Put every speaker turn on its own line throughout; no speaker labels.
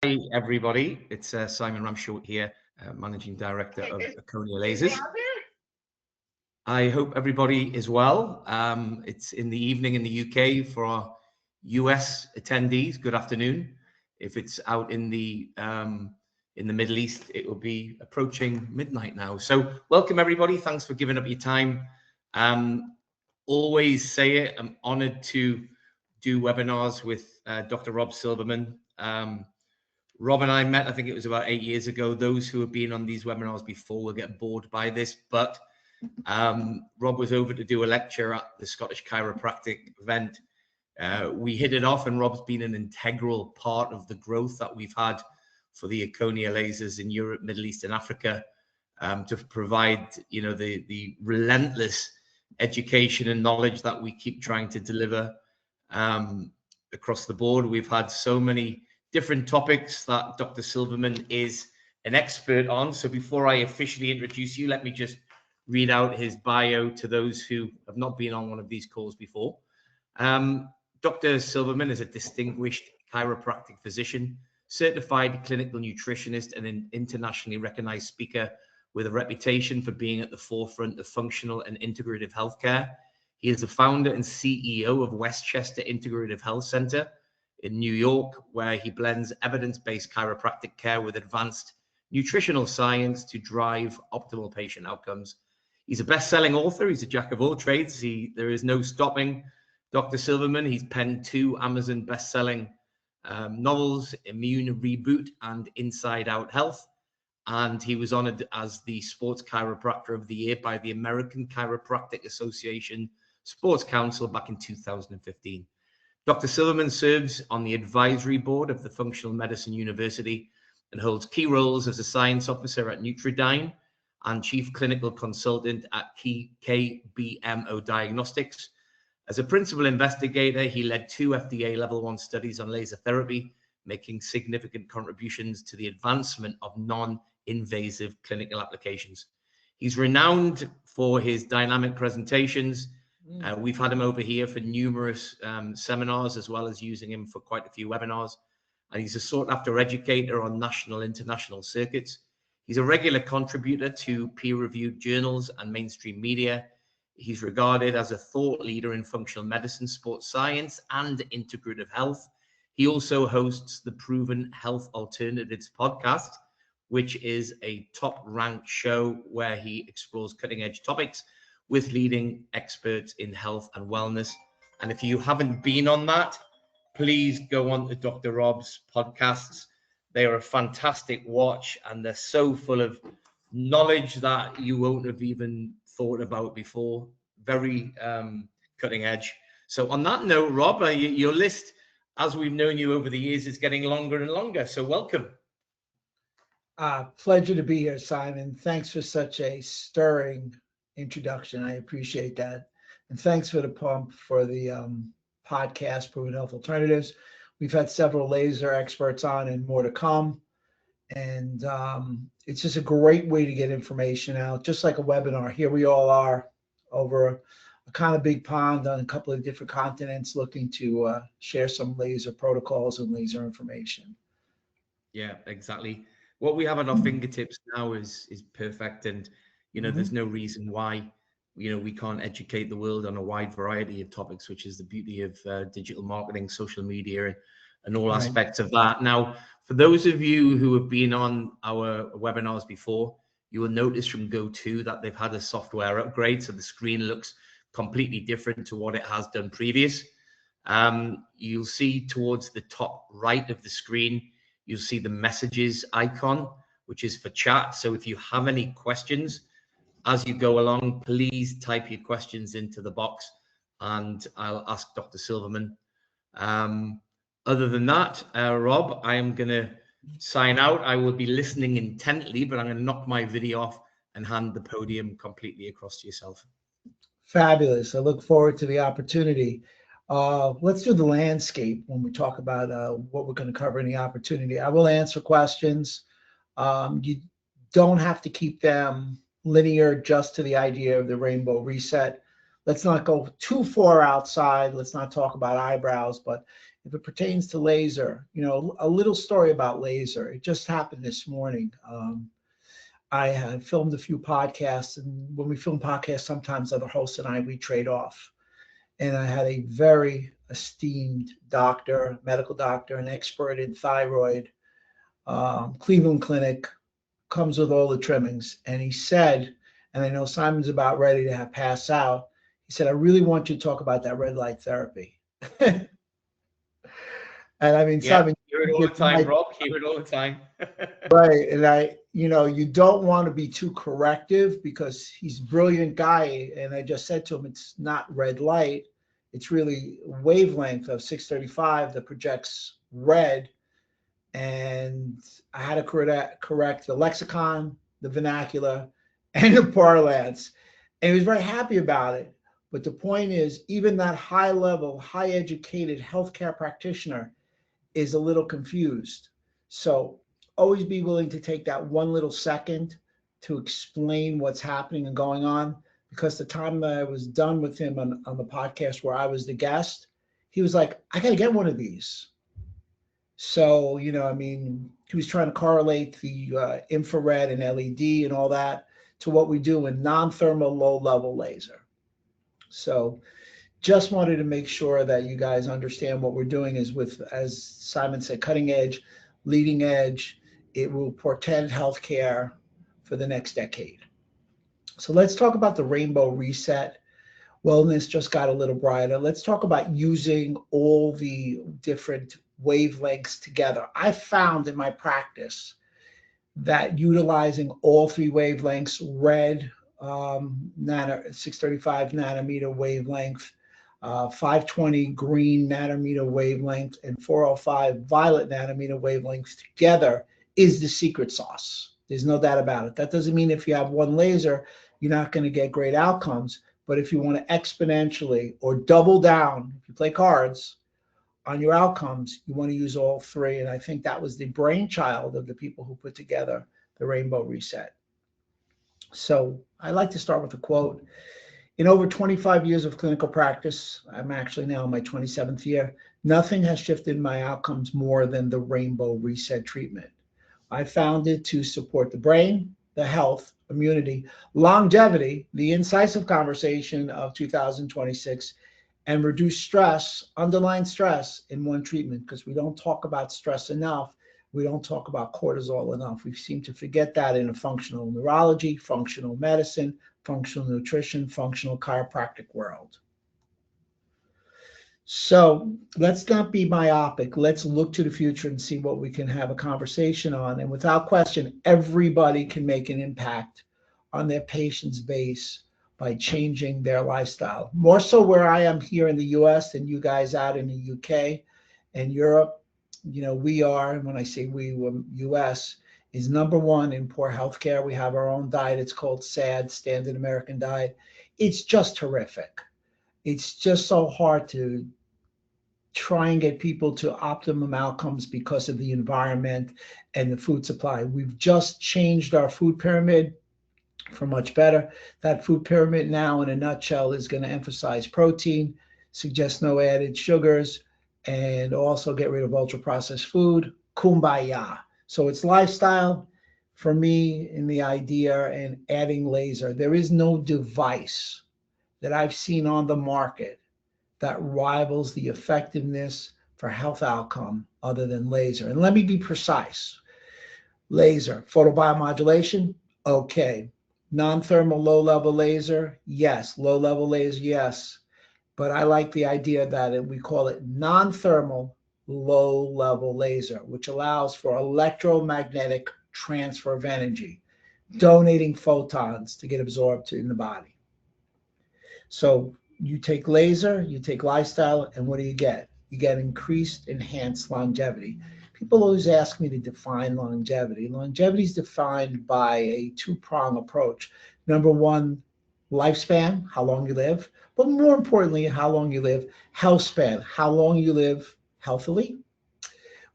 Hi, everybody. It's Simon Ramshort here, Managing Director of Erchonia Lasers. I hope everybody is well. It's in the evening in the UK for our US attendees. Good afternoon. If it's out in the Middle East, it will be approaching midnight now. So welcome, everybody. Thanks for giving up your time. Always say it, I'm honored to do webinars with Dr. Rob Silverman. Rob and I met, I think it was about 8 years ago. Those who have been on these webinars before will get bored by this, but Rob was over to do a lecture at the Scottish Chiropractic event. We hit it off, and Rob's been an integral part of the growth that we've had for the Erchonia lasers in Europe, Middle East, and Africa, to provide, you know, the relentless education and knowledge that we keep trying to deliver across the board. We've had so many different topics that Dr. Silverman is an expert on. So before I officially introduce you, let me just read out his bio to those who have not been on one of these calls before. Dr. Silverman is a distinguished chiropractic physician, certified clinical nutritionist, and an internationally recognized speaker with a reputation for being at the forefront of functional and integrative healthcare. He is the founder and CEO of Westchester Integrative Health Center in New York, where he blends evidence-based chiropractic care with advanced nutritional science to drive optimal patient outcomes. He's a best-selling author. He's a jack of all trades. There is no stopping Dr. Silverman. He's penned 2 Amazon best-selling novels, Immune Reboot and Inside Out Health. And he was honored as the Sports Chiropractor of the Year by the American Chiropractic Association Sports Council back in 2015. Dr. Silverman serves on the advisory board of the Functional Medicine University and holds key roles as a science officer at Nutridyne and chief clinical consultant at KBMO Diagnostics. As a principal investigator, he led 2 FDA level 1 studies on laser therapy, making significant contributions to the advancement of non-invasive clinical applications. He's renowned for his dynamic presentations. We've had him over here for numerous seminars, as well as using him for quite a few webinars. And he's a sought-after educator on national and international circuits. He's a regular contributor to peer-reviewed journals and mainstream media. He's regarded as a thought leader in functional medicine, sports science, and integrative health. He also hosts the Proven Health Alternatives podcast, which is a top-ranked show where he explores cutting-edge topics with leading experts in health and wellness. And if you haven't been on that, please go on to Dr. Rob's podcasts. They are a fantastic watch, and they're so full of knowledge that you won't have even thought about before. Very cutting edge. So on that note, Rob, your list, as we've known you over the years, is getting longer and longer. So welcome.
Pleasure to be here, Simon. Thanks for such a stirring introduction. I appreciate that. And thanks for the pump for the podcast, Proven Health Alternatives. We've had several laser experts on and more to come. And it's just a great way to get information out, just like a webinar. Here we all are over a kind of big pond on a couple of different continents looking to share some laser protocols and laser information.
Yeah, exactly. What we have at our fingertips now is perfect. And you know, there's no reason why, you know, we can't educate the world on a wide variety of topics, which is the beauty of digital marketing, social media, and all aspects of that. Now, for those of you who have been on our webinars before, you will notice from Go2 that they've had a software upgrade. So the screen looks completely different to what it has done previous. You'll see towards the top right of the screen, you'll see the messages icon, which is for chat. So if you have any questions, as you go along, please type your questions into the box and I'll ask Dr. Silverman. Other than that, Rob, I am going to sign out. I will be listening intently, but I'm going to knock my video off and hand the podium completely across to yourself.
Fabulous. I look forward to the opportunity. Let's do the landscape when we talk about what we're going to cover in the opportunity. I will answer questions. You don't have to keep them linear just to the idea of the rainbow reset. Let's not go too far outside. Let's not talk about eyebrows, but if it pertains to laser, you know, a little story about laser. It just happened this morning. I had filmed a few podcasts, and when we film podcasts, sometimes other hosts and I, we trade off. And I had a very esteemed doctor, medical doctor, an expert in thyroid, Cleveland Clinic, comes with all the trimmings. And he said, and I know Simon's about ready to have pass out, he said, I really want you to talk about that red light therapy. And I mean,
Yeah,
Simon,
hear it all the time, Rob. Hear it all the time.
right. And I, you know, you don't want to be too corrective because he's a brilliant guy. And I just said to him, it's not red light. It's really wavelength of 635 that projects red. And I had to correct the lexicon, the vernacular, and the parlance. And he was very happy about it. But the point is, even that high level, high educated healthcare practitioner is a little confused. So always be willing to take that one little second to explain what's happening and going on. Because the time that I was done with him on the podcast where I was the guest, he was like, I got to get one of these. So, you know, I mean, he was trying to correlate the infrared and LED and all that to what we do in non-thermal low-level laser. So just wanted to make sure that you guys understand what we're doing is with, as Simon said, cutting edge, leading edge. It will portend healthcare for the next decade. So let's talk about the rainbow reset. Wellness just got a little brighter. Let's talk about using all the different wavelengths together. I found in my practice that utilizing all three wavelengths, red, 635 nanometer wavelength, 520 green nanometer wavelength, and 405 violet nanometer wavelengths together is the secret sauce. There's no doubt about it. That doesn't mean if you have one laser, you're not going to get great outcomes. But if you want to exponentially or double down, if you play cards on your outcomes, you want to use all three. And I think that was the brainchild of the people who put together the Rainbow Reset. So I like to start with a quote. In over 25 years of clinical practice, I'm actually now in my 27th year, nothing has shifted my outcomes more than the Rainbow Reset treatment. I found it to support the brain, the health, immunity, longevity, the incisive conversation of 2026, and reduce stress, underlying stress in one treatment, because we don't talk about stress enough. We don't talk about cortisol enough. We seem to forget that in a functional neurology, functional medicine, functional nutrition, functional chiropractic world. So let's not be myopic. Let's look to the future and see what we can have a conversation on. And without question, everybody can make an impact on their patient's base by changing their lifestyle. More so where I am here in the US than you guys out in the UK and Europe. You know, we are, and when I say we, US is #1 in poor healthcare. We have our own diet. It's called SAD, Standard American Diet. It's just horrific. It's just so hard to try and get people to optimum outcomes because of the environment and the food supply. We've just changed our food pyramid for much better. That food pyramid now, in a nutshell, is going to emphasize protein, suggest no added sugars, and also get rid of ultra-processed food. Kumbaya. So it's lifestyle for me in the idea and adding laser. There is no device that I've seen on the market that rivals the effectiveness for health outcome other than laser. And let me be precise. Laser, photobiomodulation, okay. Non-thermal low-level laser, yes. Low-level laser, yes. But I like the idea that we call it non-thermal low-level laser, which allows for electromagnetic transfer of energy, donating photons to get absorbed in the body. So you take laser, you take lifestyle, and what do you get? You get increased, enhanced longevity. People always ask me to define longevity. Longevity is defined by a two-prong approach. #1, lifespan, how long you live, but more importantly, how long you live. Health span, how long you live healthily,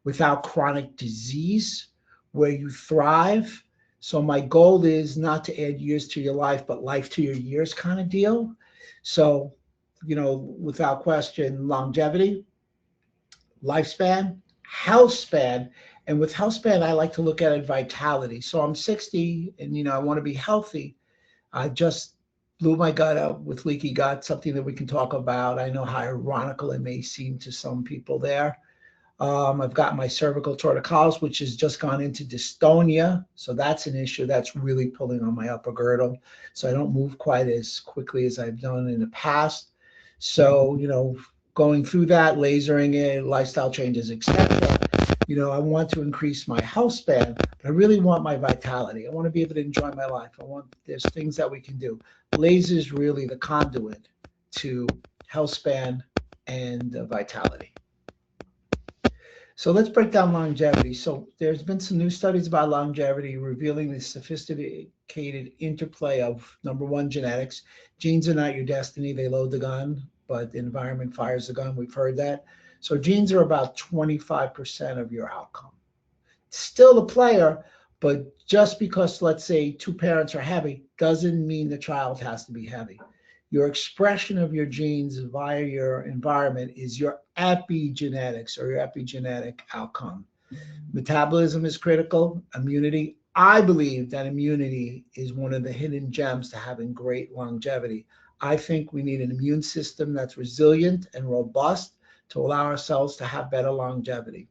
without chronic disease, where you thrive. So my goal is not to add years to your life, but life to your years kind of deal. So, you know, without question, longevity, lifespan, health span. And with health span, I like to look at it vitality. So I'm 60 and, I want to be healthy. I just blew my gut out with leaky gut, something that we can talk about. I know how ironical it may seem to some people there. I've got my cervical torticollis, which has just gone into dystonia. So that's an issue that's really pulling on my upper girdle. So I don't move quite as quickly as I've done in the past. So, going through that, lasering it, lifestyle changes, etc. I want to increase my health span, but I really want my vitality. I want to be able to enjoy my life. There's things that we can do. Laser is really the conduit to health span and vitality. So let's break down longevity. So there's been some new studies about longevity revealing the sophisticated interplay of, number one, genetics. Genes are not your destiny. They load the gun, but the environment fires the gun. We've heard that. So genes are about 25% of your outcome. Still a player, but just because, let's say, two parents are heavy doesn't mean the child has to be heavy. Your expression of your genes via your environment is your epigenetics or your epigenetic outcome. Metabolism is critical. Immunity. I believe that immunity is one of the hidden gems to having great longevity. I think we need an immune system that's resilient and robust to allow ourselves to have better longevity.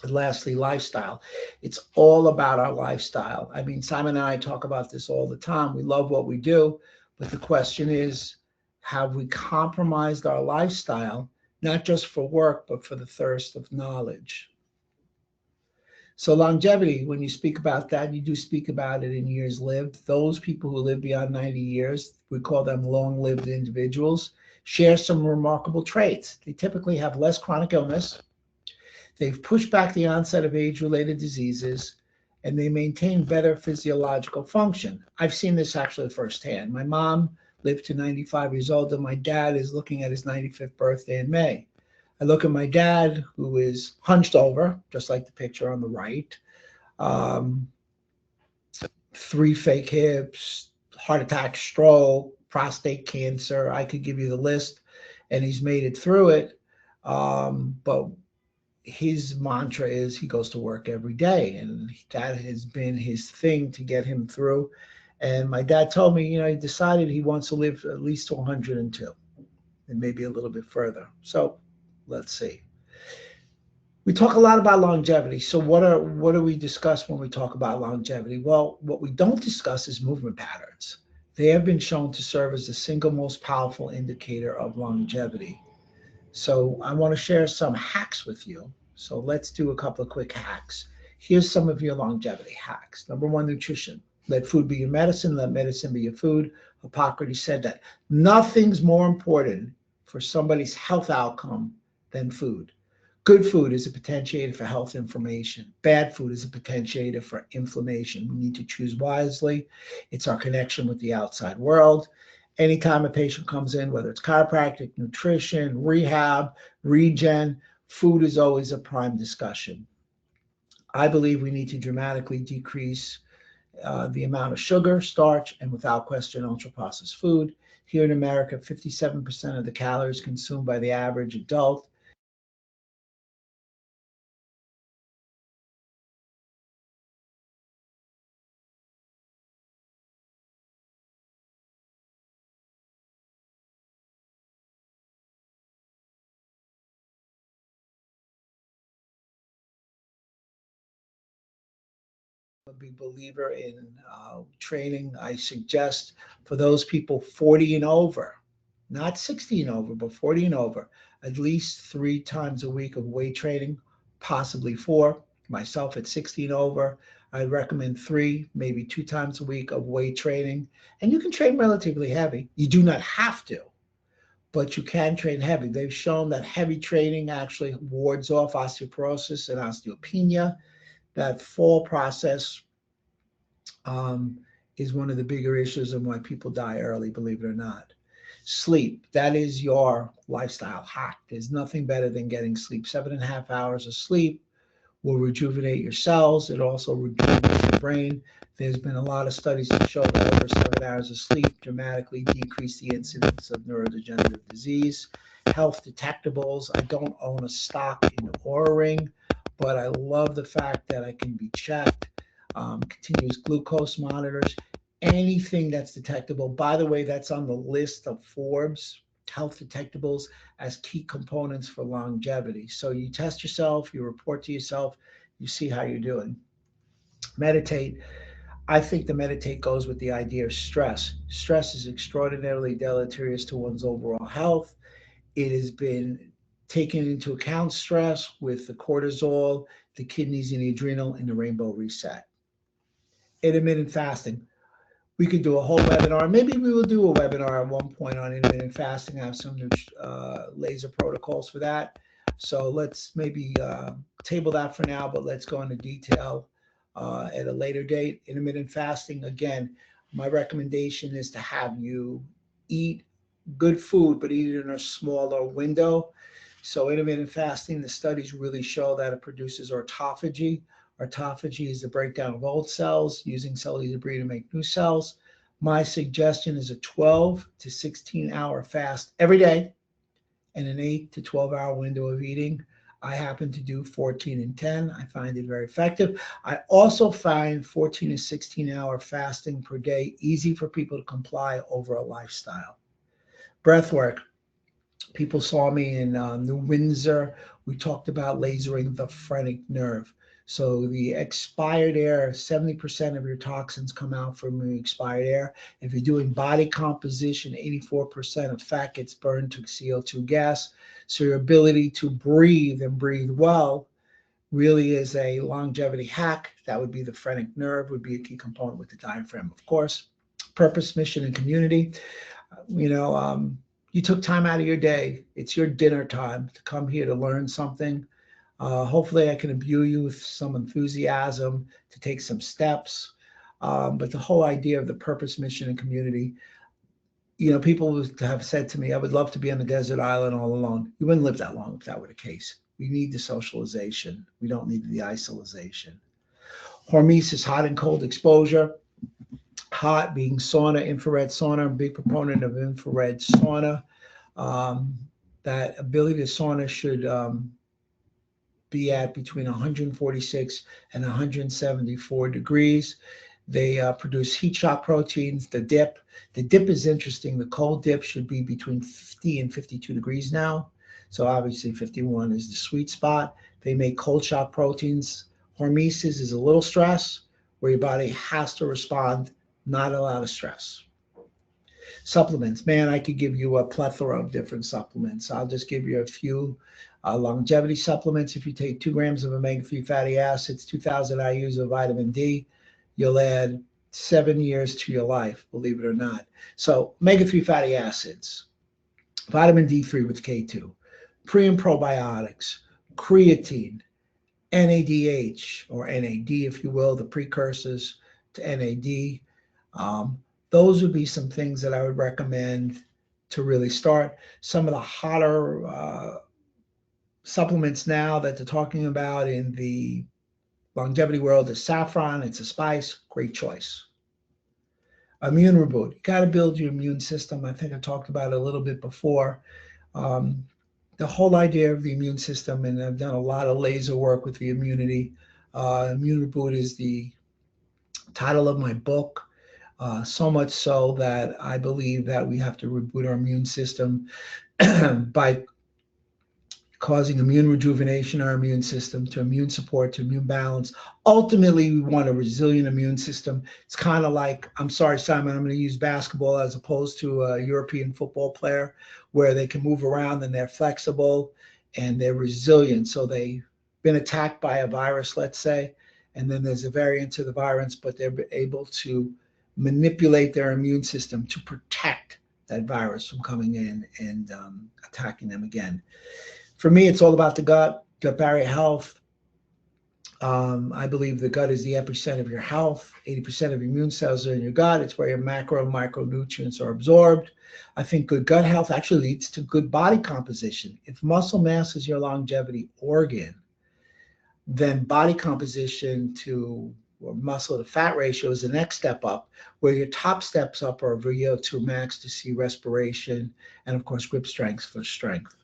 And lastly, lifestyle. It's all about our lifestyle. I mean, Simon and I talk about this all the time. We love what we do, but the question is, have we compromised our lifestyle, not just for work, but for the thirst of knowledge? So longevity, when you speak about that, you do speak about it in years lived. Those people who live beyond 90 years, we call them long-lived individuals, share some remarkable traits. They typically have less chronic illness. They've pushed back the onset of age-related diseases, and they maintain better physiological function. I've seen this actually firsthand. My mom lived to 95 years old, and my dad is looking at his 95th birthday in May. I look at my dad, who is hunched over, just like the picture on the right, 3 fake hips, heart attack, stroke, prostate cancer. I could give you the list, and he's made it through it. But his mantra is he goes to work every day, and that has been his thing to get him through. And my dad told me, he decided he wants to live at least to 102 and maybe a little bit further. So let's see. We talk a lot about longevity. So what do we discuss when we talk about longevity? Well, what we don't discuss is movement patterns. They have been shown to serve as the single most powerful indicator of longevity. So I want to share some hacks with you. So let's do a couple of quick hacks. Here's some of your longevity hacks. Number one, nutrition. Let food be your medicine. Let medicine be your food. Hippocrates said that. Nothing's more important for somebody's health outcome than food. Good food is a potentiator for health information. Bad food is a potentiator for inflammation. We need to choose wisely. It's our connection with the outside world. Anytime a patient comes in, whether it's chiropractic, nutrition, rehab, regen, food is always a prime discussion. I believe we need to dramatically decrease the amount of sugar, starch, and without question, ultra-processed food. Here in America, 57% of the calories consumed by the average adult a big believer in training. I suggest for those people 40 and over, not 60 and over, but 40 and over, at least 3 times a week of weight training, possibly 4. Myself at 60 and over, I recommend 3, maybe 2 times a week of weight training. And you can train relatively heavy. You do not have to, but you can train heavy. They've shown that heavy training actually wards off osteoporosis and osteopenia. That fall process is one of the bigger issues and why people die early, believe it or not. Sleep, that is your lifestyle hack. There's nothing better than getting sleep. 7.5 hours of sleep will rejuvenate your cells. It also rejuvenates your brain. There's been a lot of studies that show that over 7 hours of sleep dramatically decrease the incidence of neurodegenerative disease. health detectables. I don't own a stock in Oura Ring, but I love the fact that I can be checked. Continuous glucose monitors, anything that's detectable. By the way, that's on the list of Forbes health detectables as key components for longevity. So you test yourself, you report to yourself, you see how you're doing. Meditate. I think the meditate goes with the idea of stress. Stress is extraordinarily deleterious to one's overall health. It has been taken into account, stress, with the cortisol, the kidneys and the adrenal, and the rainbow reset. Intermittent fasting. We could do a whole webinar. Maybe we will do a webinar at one point on intermittent fasting. I have some new laser protocols for that. So let's maybe table that for now, but let's go into detail at a later date. Intermittent fasting, again, my recommendation is to have you eat good food, but eat it in a smaller window. So intermittent fasting, the studies really show that it produces autophagy. Autophagy is the breakdown of old cells using cellular debris to make new cells. My suggestion is a 12 to 16 hour fast every day and an 8 to 12 hour window of eating. I happen to do 14 and 10. I find it very effective. I also find 14 to 16 hour fasting per day easy for people to comply over a lifestyle. Breath work. People saw me in New Windsor. We talked about lasering the phrenic nerve. So the expired air, 70% of your toxins come out from the expired air. If you're doing body composition, 84% of fat gets burned to CO2 gas. So your ability to breathe and breathe well really is a longevity hack. That would be the phrenic nerve, would be a key component with the diaphragm, of course. Purpose, mission, and community. You took time out of your day. It's your dinner time to come here to learn something. Hopefully I can imbue you with some enthusiasm to take some steps. But the whole idea of the purpose, mission, and community, people have said to me, I would love to be on a desert island all alone. You wouldn't live that long if that were the case. We need the socialization. We don't need the isolation. Hormesis, hot and cold exposure. Hot being sauna, infrared sauna. I'm a big proponent of infrared sauna. That ability to sauna should be at between 146 and 174 degrees. They produce heat shock proteins. The dip is interesting. The cold dip should be between 50 and 52 degrees now. So obviously 51 is the sweet spot. They make cold shock proteins. Hormesis is a little stress where your body has to respond, not a lot of stress. Supplements, man, I could give you a plethora of different supplements. I'll just give you a few. Longevity supplements, if you take 2 grams of omega-3 fatty acids, 2,000 IUs of vitamin D, you'll add 7 years to your life, believe it or not. So omega-3 fatty acids, vitamin D3 with K2, pre and probiotics, creatine, NADH, or NAD, if you will, the precursors to NAD. Those would be some things that I would recommend to really start. Some of the hotter supplements now that they're talking about in the longevity world is saffron. It's a spice. Great choice. Immune reboot. You got to build your immune system. I think I talked about it a little bit before. The whole idea of the immune system, and I've done a lot of laser work with the immunity. Immune reboot is the title of my book. So much so that I believe that we have to reboot our immune system by causing immune rejuvenation, our immune system, to immune support, to immune balance. Ultimately, we want a resilient immune system. It's kind of like, I'm sorry, Simon, I'm going to use basketball as opposed to a European football player, where they can move around and they're flexible and they're resilient. So they've been attacked by a virus, let's say, and then there's a variant of the virus, but they're able to manipulate their immune system to protect that virus from coming in and attacking them again. For me, it's all about the gut barrier health. I believe the gut is the epicenter of your health. 80% of your immune cells are in your gut. It's where your macro and micronutrients are absorbed. I think good gut health actually leads to good body composition. If muscle mass is your longevity organ, then body composition to or muscle to fat ratio is the next step up, where your top steps up are VO2 max to see respiration, and of course grip strength for strength.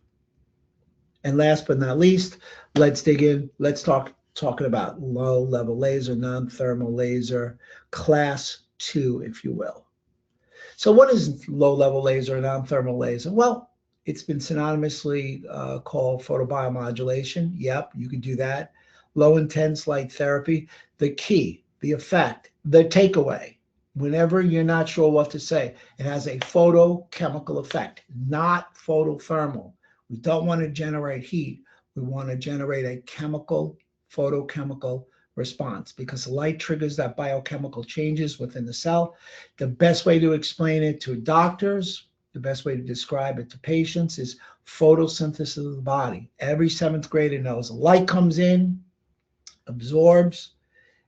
And last but not least, let's dig in. Let's talking about low-level laser, non-thermal laser, class 2, if you will. So what is low-level laser, non-thermal laser? Well, it's been synonymously called photobiomodulation. Yep, you can do that. Low-intense light therapy. The key, the effect, the takeaway, whenever you're not sure what to say, it has a photochemical effect, not photothermal. We don't want to generate heat. We want to generate a photochemical response, because light triggers that biochemical changes within the cell. The best way to explain it to doctors, the best way to describe it to patients is photosynthesis of the body. Every 7th grader knows light comes in, absorbs,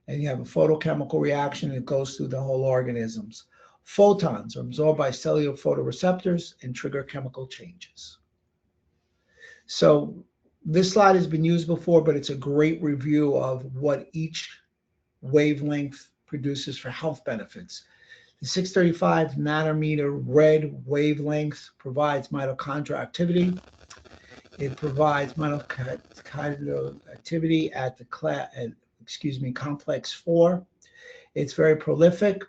and you have a photochemical reaction, and it goes through the whole organisms. Photons are absorbed by cellular photoreceptors and trigger chemical changes. So this slide has been used before, but it's a great review of what each wavelength produces for health benefits. The 635 nanometer red wavelength provides mitochondrial activity. It provides mitochondrial activity at the complex 4. It's very prolific,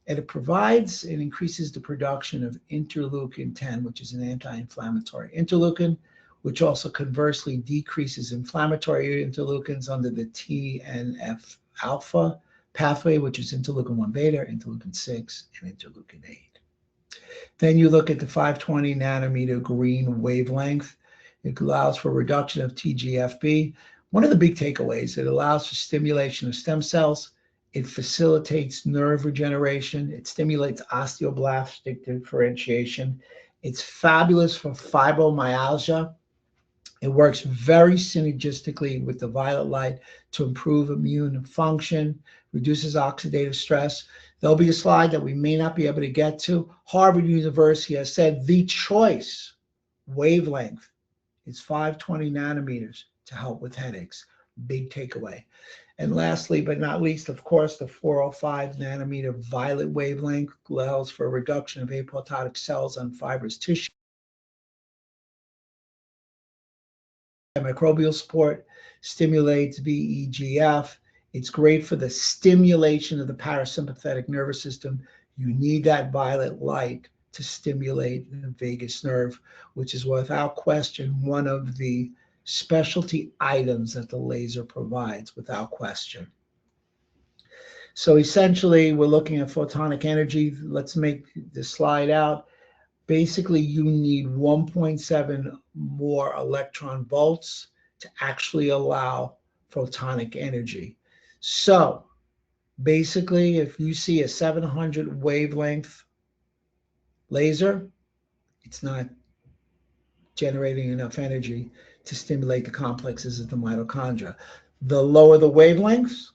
and it provides and increases the production of interleukin 10, which is an anti-inflammatory interleukin, which also conversely decreases inflammatory interleukins under the TNF alpha pathway, which is interleukin 1 beta, interleukin 6, and interleukin 8. Then you look at the 520 nanometer green wavelength. It allows for reduction of TGFB. One of the big takeaways, it allows for stimulation of stem cells. It facilitates nerve regeneration. It stimulates osteoblastic differentiation. It's fabulous for fibromyalgia. It works very synergistically with the violet light to improve immune function, reduces oxidative stress. There'll be a slide that we may not be able to get to. Harvard University has said the choice wavelength is 520 nanometers to help with headaches. Big takeaway. And lastly, but not least, of course, the 405 nanometer violet wavelength allows for a reduction of apoptotic cells on fibrous tissue. Microbial support, stimulates VEGF. It's great for the stimulation of the parasympathetic nervous system. You need that violet light to stimulate the vagus nerve, which is without question one of the specialty items that the laser provides, without question. So essentially, we're looking at photonic energy. Let's make the slide out. Basically, you need 1.7 more electron volts to actually allow photonic energy. So basically, if you see a 700 wavelength laser, it's not generating enough energy to stimulate the complexes of the mitochondria. The lower the wavelengths,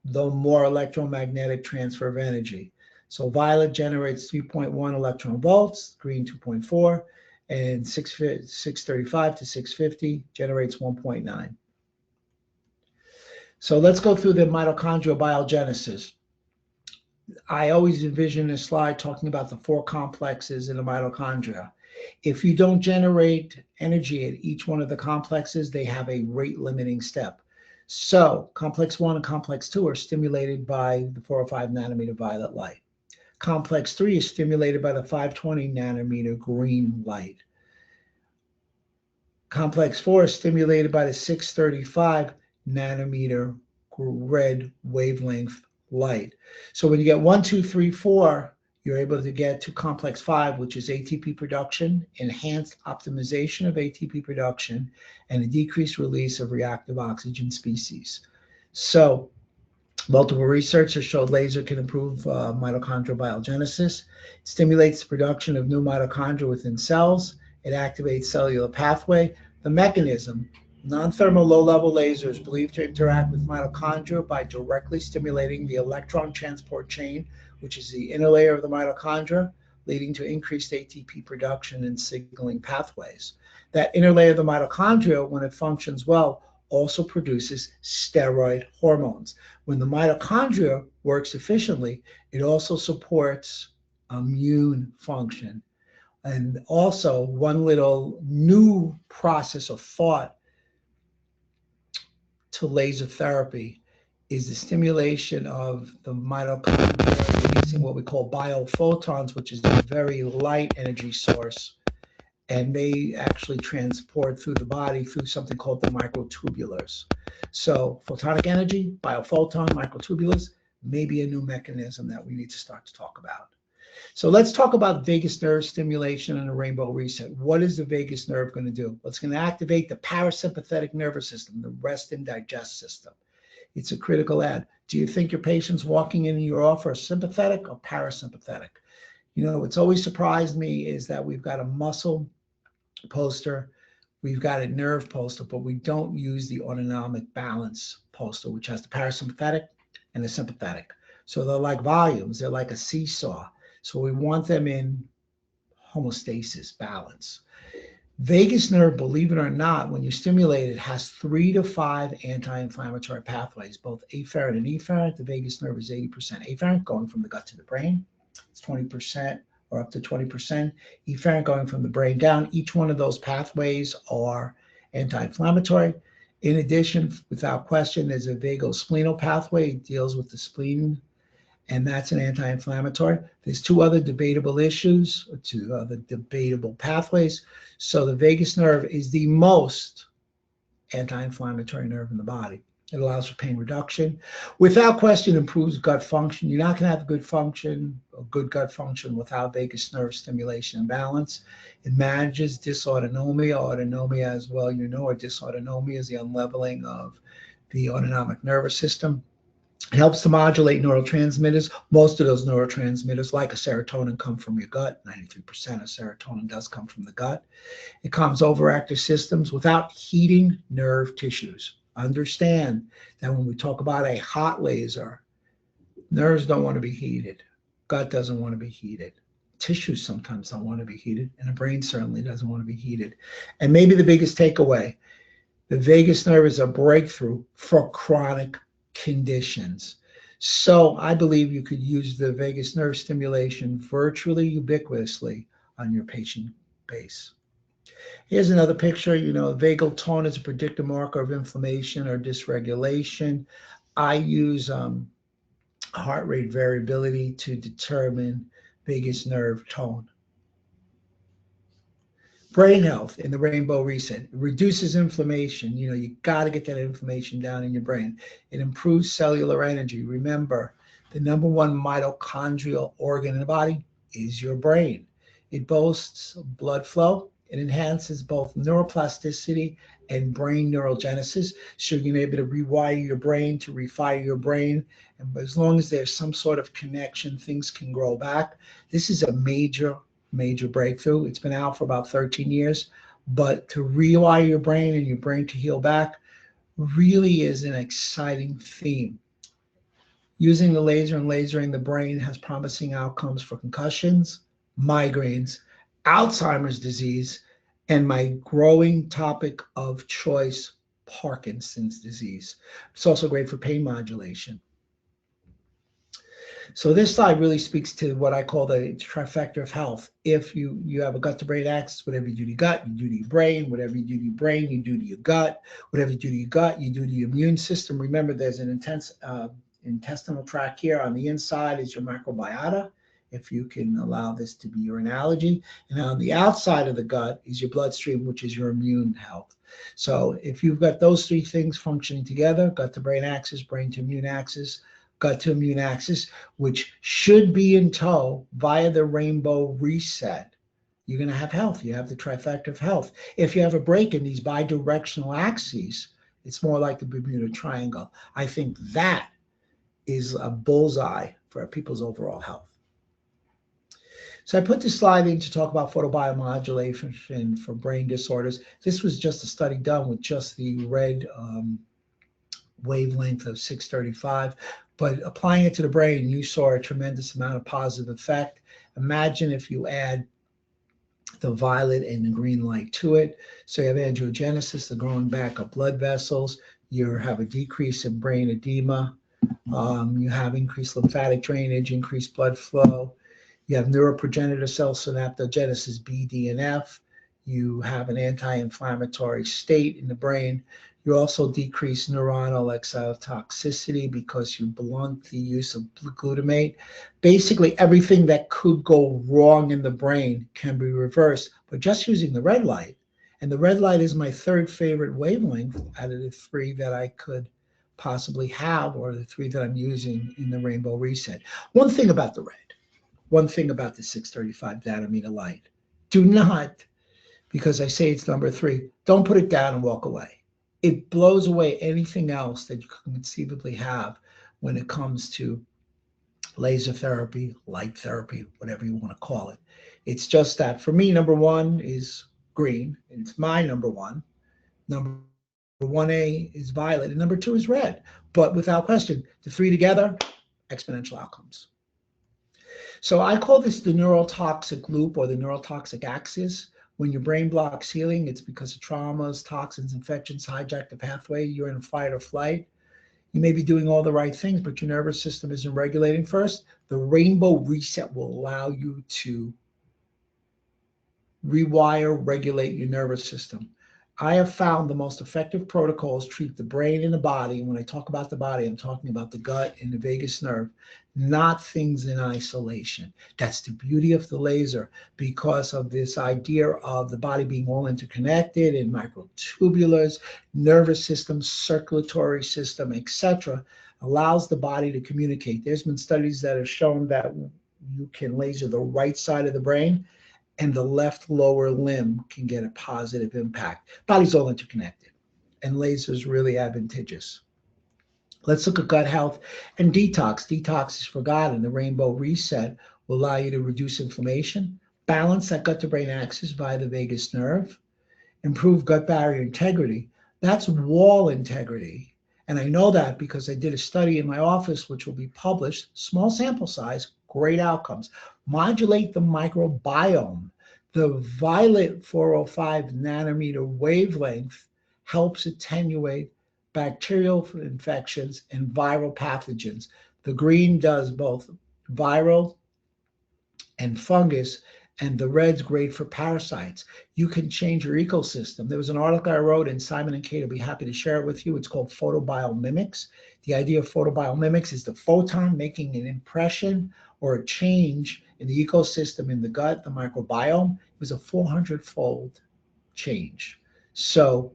the more electromagnetic transfer of energy. So violet generates 3.1 electron volts, green 2.4, and 635 to 650 generates 1.9. So let's go through the mitochondrial biogenesis. I always envision this slide talking about the 4 complexes in the mitochondria. If you don't generate energy at each one of the complexes, they have a rate limiting step. So complex 1 and complex 2 are stimulated by the 405 nanometer violet light. Complex 3 is stimulated by the 520 nanometer green light. Complex 4 is stimulated by the 635 nanometer red wavelength light. So when you get 1, 2, 3, 4, you're able to get to complex 5, which is ATP production, enhanced optimization of ATP production, and a decreased release of reactive oxygen species. So multiple research has showed laser can improve mitochondrial biogenesis. It stimulates the production of new mitochondria within cells. It activates cellular pathway. The mechanism, non-thermal low-level laser is believed to interact with mitochondria by directly stimulating the electron transport chain, which is the inner layer of the mitochondria, leading to increased ATP production and signaling pathways. That inner layer of the mitochondria, when it functions well, also produces steroid hormones. When the mitochondria works efficiently, it also supports immune function. And also, one little new process of thought to laser therapy is the stimulation of the mitochondria using what we call biophotons, which is a very light energy source. And they actually transport through the body through something called the microtubulars. So photonic energy, biophoton, microtubulars, may be a new mechanism that we need to start to talk about. So let's talk about vagus nerve stimulation and a rainbow reset. What is the vagus nerve going to do? Well, it's going to activate the parasympathetic nervous system, the rest and digest system. It's a critical add. Do you think your patients walking in your office are sympathetic or parasympathetic? You know, what's always surprised me is that we've got a muscle poster, we've got a nerve poster, but we don't use the autonomic balance poster, which has the parasympathetic and the sympathetic. So they're like volumes, they're like a seesaw. So we want them in homeostasis, balance. Vagus nerve, believe it or not, when you stimulate it, has 3 to 5 anti-inflammatory pathways, both afferent and efferent. The vagus nerve is 80% afferent, going from the gut to the brain. It's 20% or up to 20% efferent, going from the brain down. Each one of those pathways are anti-inflammatory. In addition, without question, there's a vagosplenial pathway. It deals with the spleen, and that's an anti-inflammatory. There's 2 other debatable issues, or 2 other debatable pathways. So the vagus nerve is the most anti-inflammatory nerve in the body. It allows for pain reduction. Without question, improves gut function. You're not going to have good function or good gut function without vagus nerve stimulation and balance. It manages dysautonomia, autonomia as well. You know, dysautonomia is the unleveling of the autonomic nervous system. It helps to modulate neurotransmitters. Most of those neurotransmitters, like a serotonin, come from your gut. 93% of serotonin does come from the gut. It calms overactive systems without heating nerve tissues. Understand that when we talk about a hot laser, nerves don't want to be heated. Gut doesn't want to be heated. Tissues sometimes don't want to be heated, and the brain certainly doesn't want to be heated. And maybe the biggest takeaway, the vagus nerve is a breakthrough for chronic conditions. So I believe you could use the vagus nerve stimulation virtually ubiquitously on your patient base. Here's another picture. You know, vagal tone is a predictive marker of inflammation or dysregulation. I use heart rate variability to determine vagus nerve tone. Brain health in the rainbow reset. It reduces inflammation. You know, you got to get that inflammation down in your brain. It improves cellular energy. Remember, the #1 mitochondrial organ in the body is your brain. It boasts blood flow. It enhances both neuroplasticity and brain neurogenesis. So you're going to be able to rewire your brain, to refire your brain. And as long as there's some sort of connection, things can grow back. This is a major breakthrough. It's been out for about 13 years, but to rewire your brain and your brain to heal back really is an exciting theme. Using the laser and lasering the brain has promising outcomes for concussions, migraines, Alzheimer's disease, and my growing topic of choice, Parkinson's disease. It's also great for pain modulation. So this slide really speaks to what I call the trifecta of health. If you have a gut-to-brain axis, whatever you do to your gut, you do to your brain. Whatever you do to your brain, you do to your gut. Whatever you do to your gut, you do to your immune system. Remember, there's an intense intestinal tract here. On the inside is your microbiota, if you can allow this to be your analogy. And on the outside of the gut is your bloodstream, which is your immune health. So if you've got those 3 things functioning together, gut-to-brain axis, brain-to-immune axis, gut to immune axis, which should be in tow via the rainbow reset, you're going to have health. You have the trifecta of health. If you have a break in these bidirectional axes, it's more like the Bermuda Triangle. I think that is a bullseye for people's overall health. So I put this slide in to talk about photobiomodulation for brain disorders. This was just a study done with just the red wavelength of 635. But applying it to the brain, you saw a tremendous amount of positive effect. Imagine if you add the violet and the green light to it. So you have angiogenesis, the growing back of blood vessels. You have a decrease in brain edema. You have increased lymphatic drainage, increased blood flow. You have neuroprogenitor cell synaptogenesis B, D, and F. You have an anti-inflammatory state in the brain. You also decrease neuronal excitotoxicity because you blunt the use of glutamate. Basically, everything that could go wrong in the brain can be reversed, but just using the red light. And the red light is my third favorite wavelength out of the three that I could possibly have, or the three that I'm using in the Rainbow Reset. One thing about the red, one thing about the 635 nanometer light, do not, because I say it's number 3, don't put it down and walk away. It blows away anything else that you can conceivably have when it comes to laser therapy, light therapy, whatever you want to call it. It's just that for me, number 1 is green, and it's my number 1. Number 1A is violet, and number 2 is red. But without question, the 3 together, exponential outcomes. So I call this the neurotoxic loop or the neurotoxic axis. When your brain blocks healing, it's because of traumas, toxins, infections hijack the pathway. You're in fight or flight. You may be doing all the right things, but your nervous system isn't regulating first. The Rainbow Reset will allow you to rewire, regulate your nervous system. I have found the most effective protocols treat the brain and the body. And when I talk about the body, I'm talking about the gut and the vagus nerve, not things in isolation. That's the beauty of the laser, because of this idea of the body being all interconnected in microtubulars, nervous system, circulatory system, etc., allows the body to communicate. There's been studies that have shown that you can laser the right side of the brain and the left lower limb can get a positive impact. Body's all interconnected, and laser is really advantageous. Let's look at gut health and detox. Detox is forgotten. The Rainbow Reset will allow you to reduce inflammation, balance that gut-to-brain axis via the vagus nerve, improve gut barrier integrity. That's wall integrity. And I know that because I did a study in my office, which will be published, small sample size, great outcomes. Modulate the microbiome. The violet 405 nanometer wavelength helps attenuate bacterial infections and viral pathogens. The green does both viral and fungus, and the red's great for parasites. You can change your ecosystem. There was an article I wrote in Simon & Kate, I'll be happy to share it with you. It's called Photobiomimics. The idea of photobiomimics is the photon making an impression or a change in the ecosystem in the gut, the microbiome. It was a 400-fold change. So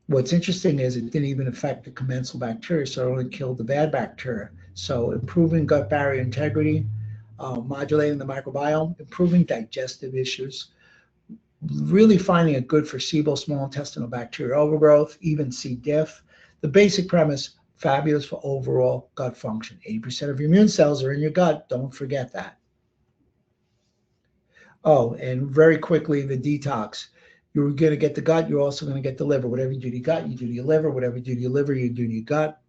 what's interesting is it didn't even affect the commensal bacteria, so it only killed the bad bacteria. So improving gut barrier integrity, modulating the microbiome, improving digestive issues, really finding it good for SIBO, small intestinal bacterial overgrowth, even C. diff. The basic premise, fabulous for overall gut function. 80% of your immune cells are in your gut. Don't forget that. Oh, and very quickly, the detox. You're going to get the gut. You're also going to get the liver. Whatever you do to your gut, you do to your liver. Whatever you do to your liver, you do to your gut.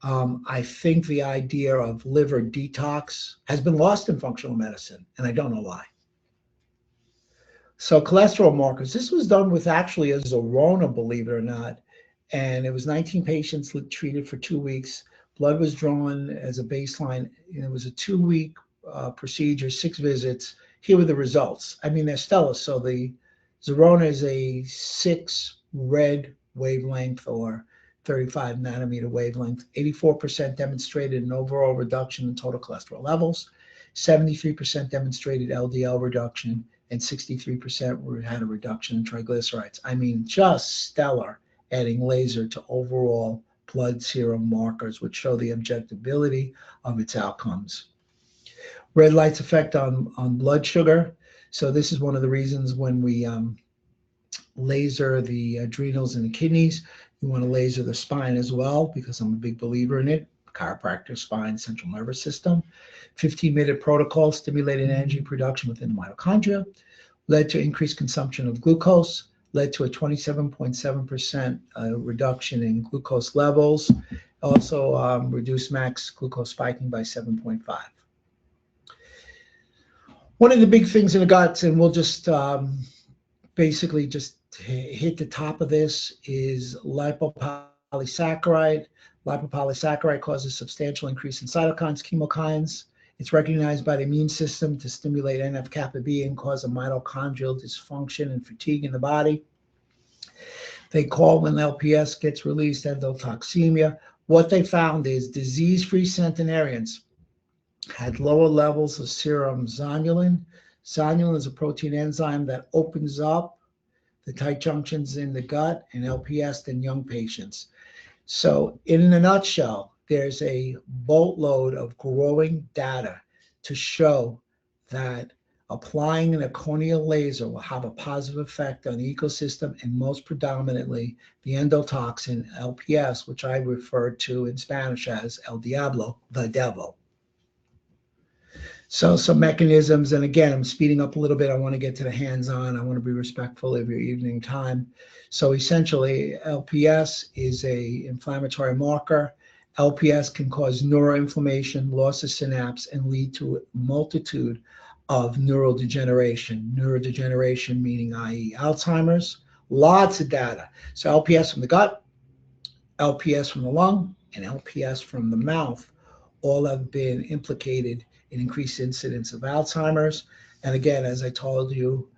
I think the idea of liver detox has been lost in functional medicine, and I don't know why. So cholesterol markers, this was done with actually a Zerona, believe it or not, and it was 19 patients treated for 2 weeks. Blood was drawn as a baseline, and it was a 2-week procedure, 6 visits. Here were the results. I mean, they're stellar. So the Zerona is a 6 red wavelength or 35 nanometer wavelength. 84% demonstrated an overall reduction in total cholesterol levels. 73% demonstrated LDL reduction, and 63% had a reduction in triglycerides. I mean, just stellar, adding laser to overall blood serum markers, which show the objectability of its outcomes. Red light's effect on blood sugar. So this is one of the reasons when we laser the adrenals and the kidneys, you want to laser the spine as well, because I'm a big believer in it. Chiropractor, spine, central nervous system. 15-minute protocol stimulated energy production within the mitochondria, led to increased consumption of glucose, led to a 27.7% reduction in glucose levels, also reduced max glucose spiking by 7.5. One of the big things in the guts, and we'll just basically just hit the top of this, is lipopolysaccharide. Lipopolysaccharide causes substantial increase in cytokines, chemokines. It's recognized by the immune system to stimulate NF-kappa B and cause a mitochondrial dysfunction and fatigue in the body. They call when LPS gets released endotoxemia. What they found is disease-free centenarians had lower levels of serum zonulin. Zonulin is a protein enzyme that opens up the tight junctions in the gut and LPS in young patients. So in a nutshell, there's a boatload of growing data to show that applying an Erchonia laser will have a positive effect on the ecosystem, and most predominantly the endotoxin LPS, which I refer to in Spanish as El Diablo, the devil. So some mechanisms, and again, I'm speeding up a little bit. I want to get to the hands-on. I want to be respectful of your evening time. So essentially, LPS is a inflammatory marker. LPS can cause neuroinflammation, loss of synapse, and lead to a multitude of neurodegeneration. Neurodegeneration meaning, i.e. Alzheimer's. Lots of data. So LPS from the gut, LPS from the lung, and LPS from the mouth all have been implicated in increased incidence of Alzheimer's. And again, as I told you,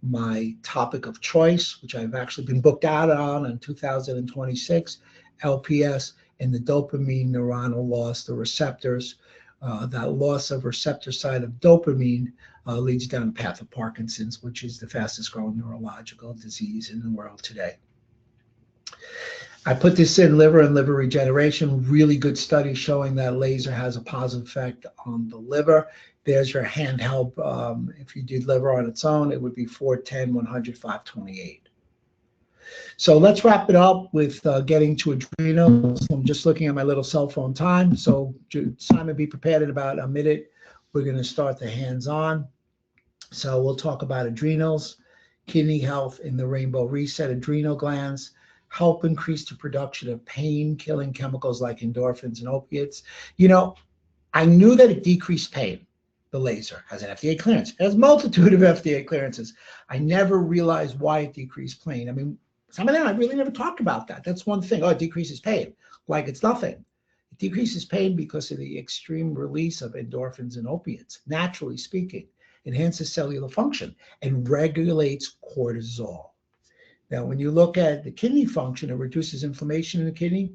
my topic of choice, which I've actually been booked out on in 2026, LPS and the dopamine neuronal loss, the receptors, that loss of receptor side of dopamine leads down the path of Parkinson's, which is the fastest growing neurological disease in the world today. I put this in liver and liver regeneration, really good study showing that laser has a positive effect on the liver. There's your handheld. If you did liver on its own, it would be 410, 100, 528. So let's wrap it up with getting to adrenals. I'm just looking at my little cell phone time. So Simon, be prepared in about a minute. We're going to start the hands-on. So we'll talk about adrenals, kidney health in the rainbow reset. Adrenal glands help increase the production of pain-killing chemicals like endorphins and opiates. You know, I knew that it decreased pain. The laser has an FDA clearance. It has a multitude of FDA clearances. I never realized why it decreased pain. I mean, some of them I really never talked about that. That's one thing. Oh, it decreases pain. Like it's nothing. It decreases pain because of the extreme release of endorphins and opiates, naturally speaking. Enhances cellular function and regulates cortisol. Now, when you look at the kidney function, it reduces inflammation in the kidney,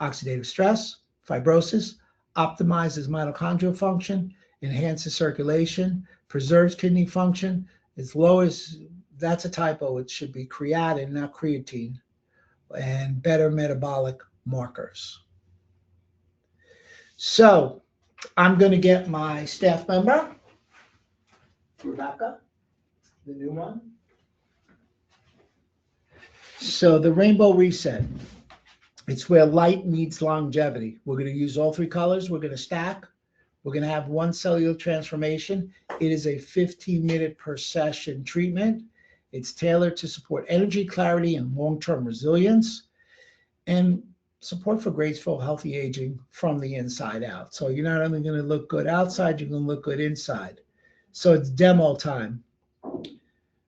oxidative stress, fibrosis, optimizes mitochondrial function, enhances circulation, preserves kidney function. As low as, that's a typo, it should be creatinine, not creatine, and better metabolic markers. So I'm going to get my staff member, Rebecca, the new one. So the rainbow reset, it's where light meets longevity. We're going to use all three colors. We're going to stack. We're going to have one cellular transformation. It is a 15-minute per session treatment. It's tailored to support energy, clarity, and long-term resilience, and support for graceful, healthy aging from the inside out. So you're not only going to look good outside, you're going to look good inside. So it's demo time.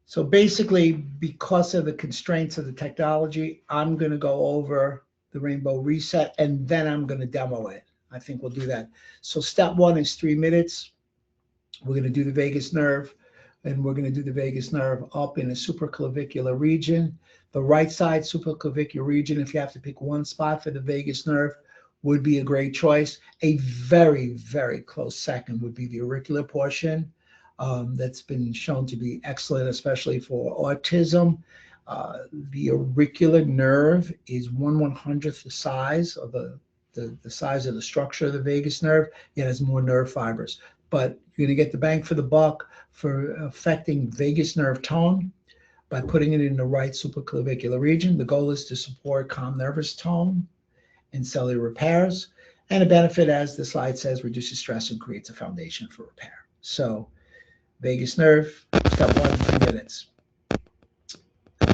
So basically, because of the constraints of the technology, I'm going to go over the rainbow reset, and then I'm going to demo it. I think we'll do that. So step one is 3 minutes. We're going to do the vagus nerve, and we're going to do the vagus nerve up in the supraclavicular region. The right side supraclavicular region, if you have to pick one spot for the vagus nerve, would be a great choice. A very, very close second would be the auricular portion. That's been shown to be excellent, especially for autism. The auricular nerve is 1/100th the size of the size of the structure of the vagus nerve. It has more nerve fibers, but you're going to get the bang for the buck for affecting vagus nerve tone by putting it in the right supraclavicular region. The goal is to support calm nervous tone and cellular repairs, and a benefit, as the slide says, reduces stress and creates a foundation for repair. So vagus nerve, step 1, 3 minutes.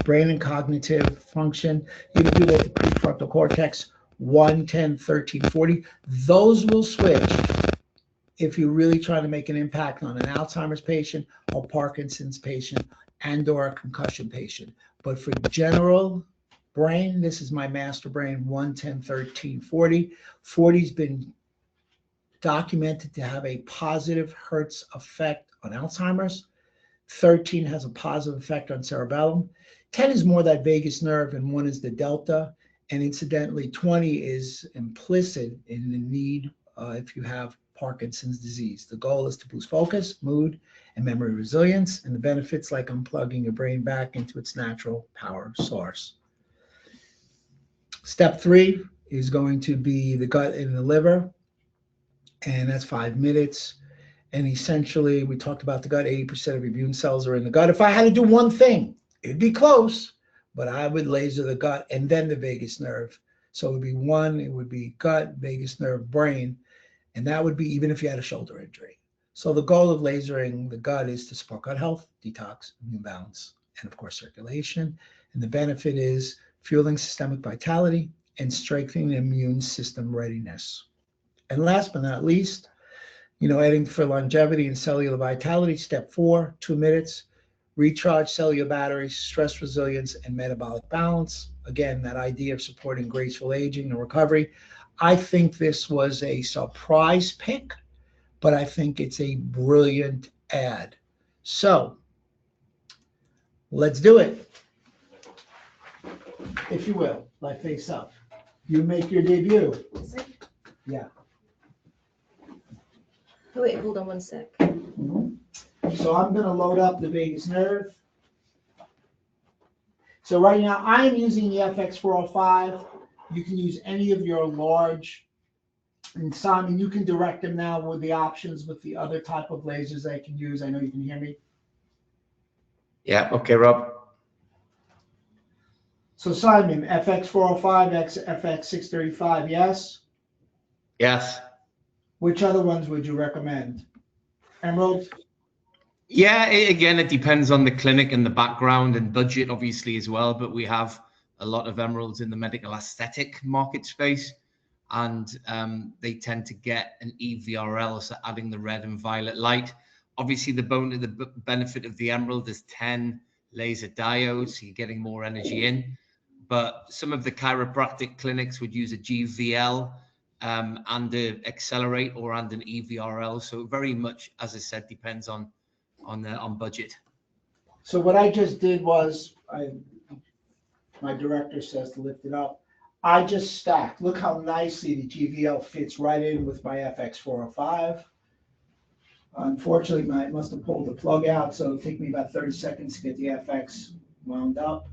Brain and cognitive function, you can do that the prefrontal cortex, 1, 10, 13, 40. Those will switch if you're really trying to make an impact on an Alzheimer's patient or Parkinson's patient and or a concussion patient. But for general brain, this is my master brain, 1, 10, 13, 40. 40's been documented to have a positive Hertz effect on Alzheimer's. 13 has a positive effect on cerebellum. 10 is more that vagus nerve, and 1 is the delta. And incidentally, 20 is implicit in the need if you have Parkinson's disease. The goal is to boost focus, mood, and memory resilience, and the benefits like unplugging your brain back into its natural power source. Step 3 is going to be the gut and the liver, and that's 5 minutes. And essentially, we talked about the gut, 80% of immune cells are in the gut. If I had to do one thing, it'd be close, but I would laser the gut and then the vagus nerve. So it would be it would be gut, vagus nerve, brain, and that would be even if you had a shoulder injury. So the goal of lasering the gut is to support gut health, detox, immune balance, and of course circulation. And the benefit is fueling systemic vitality and strengthening immune system readiness. And last but not least, adding for longevity and cellular vitality, step 4, 2 minutes, recharge cellular batteries, stress resilience, and metabolic balance. Again, that idea of supporting graceful aging and recovery. I think this was a surprise pick, but I think it's a brilliant ad. So let's do it. If you will, lie face up. You make your debut. Yeah.
Oh, wait, hold on one sec.
So I'm going to load up the vagus nerve. So right now I'm using the FX405. You can use any of your large, and Simon, you can direct them now with the options with the other type of lasers I can use. I know you can hear me.
Yeah, okay, Rob.
So Simon, FX405, FX635, yes?
Yes.
Which other ones would you recommend? Emerald?
Yeah, again, it depends on the clinic and the background and budget, obviously, as well. But we have a lot of emeralds in the medical aesthetic market space, and they tend to get an EVRL, so adding the red and violet light. Obviously, the benefit of the emerald is 10 laser diodes, so you're getting more energy in. But some of the chiropractic clinics would use a GVL and an accelerate or and an EVRL. So very much, as I said, depends on budget.
So what I just did was, my director says to lift it up. I just stacked. Look how nicely the GVL fits right in with my FX405. Unfortunately, I must have pulled the plug out, so it'll take me about 30 seconds to get the FX wound up.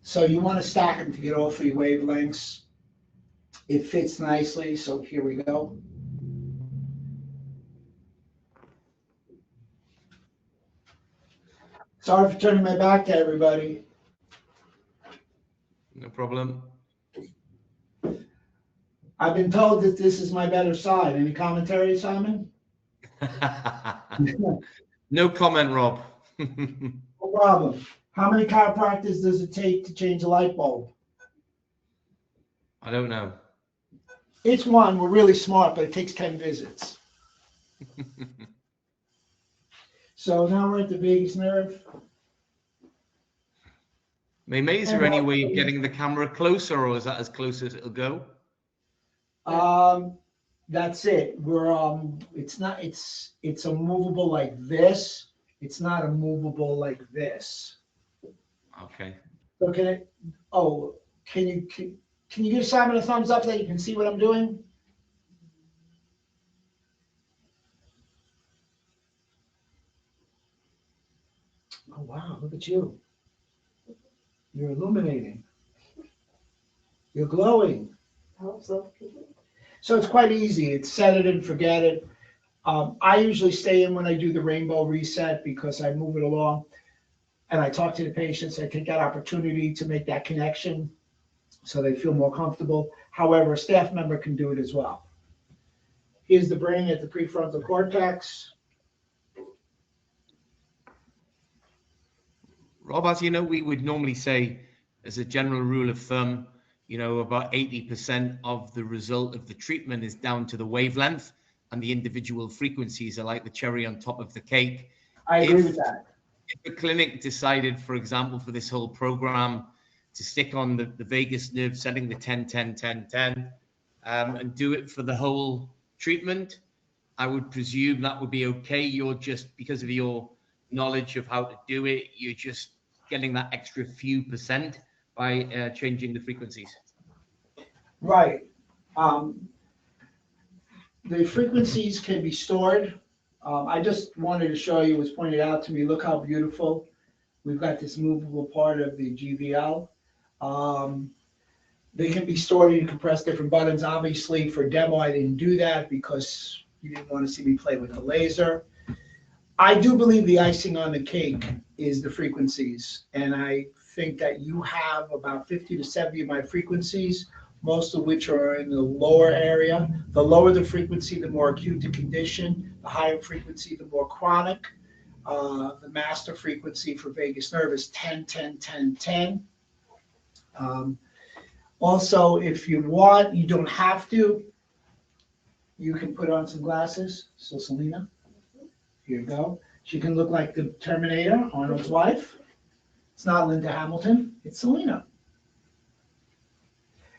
So you want to stack them to get all 3 wavelengths. It fits nicely, so here we go. Sorry for turning my back to everybody.
No problem.
I've been told that this is my better side. Any commentary, Simon?
No comment, Rob.
No problem. How many chiropractors does it take to change a light bulb?
I don't know.
Each one, we're really smart, but it takes 10 visits. So now we're at the vagus nerve.
May, is there any way of getting the camera closer, or is that as close as it'll go?
That's it. We're it's a movable like this. It's not a movable like this.
Okay.
So can you give Simon a thumbs up that you can see what I'm doing? Oh wow, look at you. You're illuminating. You're glowing. So it's quite easy. It's set it and forget it. I usually stay in when I do the rainbow reset because I move it along and I talk to the patients. I take that opportunity to make that connection so they feel more comfortable. However, a staff member can do it as well. Here's the brain at the prefrontal cortex.
Rob, as you know, we would normally say, as a general rule of thumb, about 80% of the result of the treatment is down to the wavelength, and the individual frequencies are like the cherry on top of the cake.
I agree with that.
If a clinic decided, for example, for this whole program to stick on the vagus nerve, setting the 10, 10, 10, 10, and do it for the whole treatment, I would presume that would be okay. You're just, because of your knowledge of how to do it, you're just getting that extra few percent by changing the frequencies.
Right. The frequencies can be stored. I just wanted to show you, it was pointed out to me, look how beautiful. We've got this movable part of the GVL. They can be stored, you can press different buttons. Obviously, for demo, I didn't do that because you didn't want to see me play with the laser. I do believe the icing on the cake is the frequencies. And I think that you have about 50 to 70 of my frequencies, most of which are in the lower area. The lower the frequency, the more acute the condition. The higher frequency, the more chronic. The master frequency for vagus nerve is 10, 10, 10, 10. Also, if you want, you don't have to, you can put on some glasses. So Selena, here you go. She can look like the Terminator, Arnold's wife. It's not Linda Hamilton, it's Selena.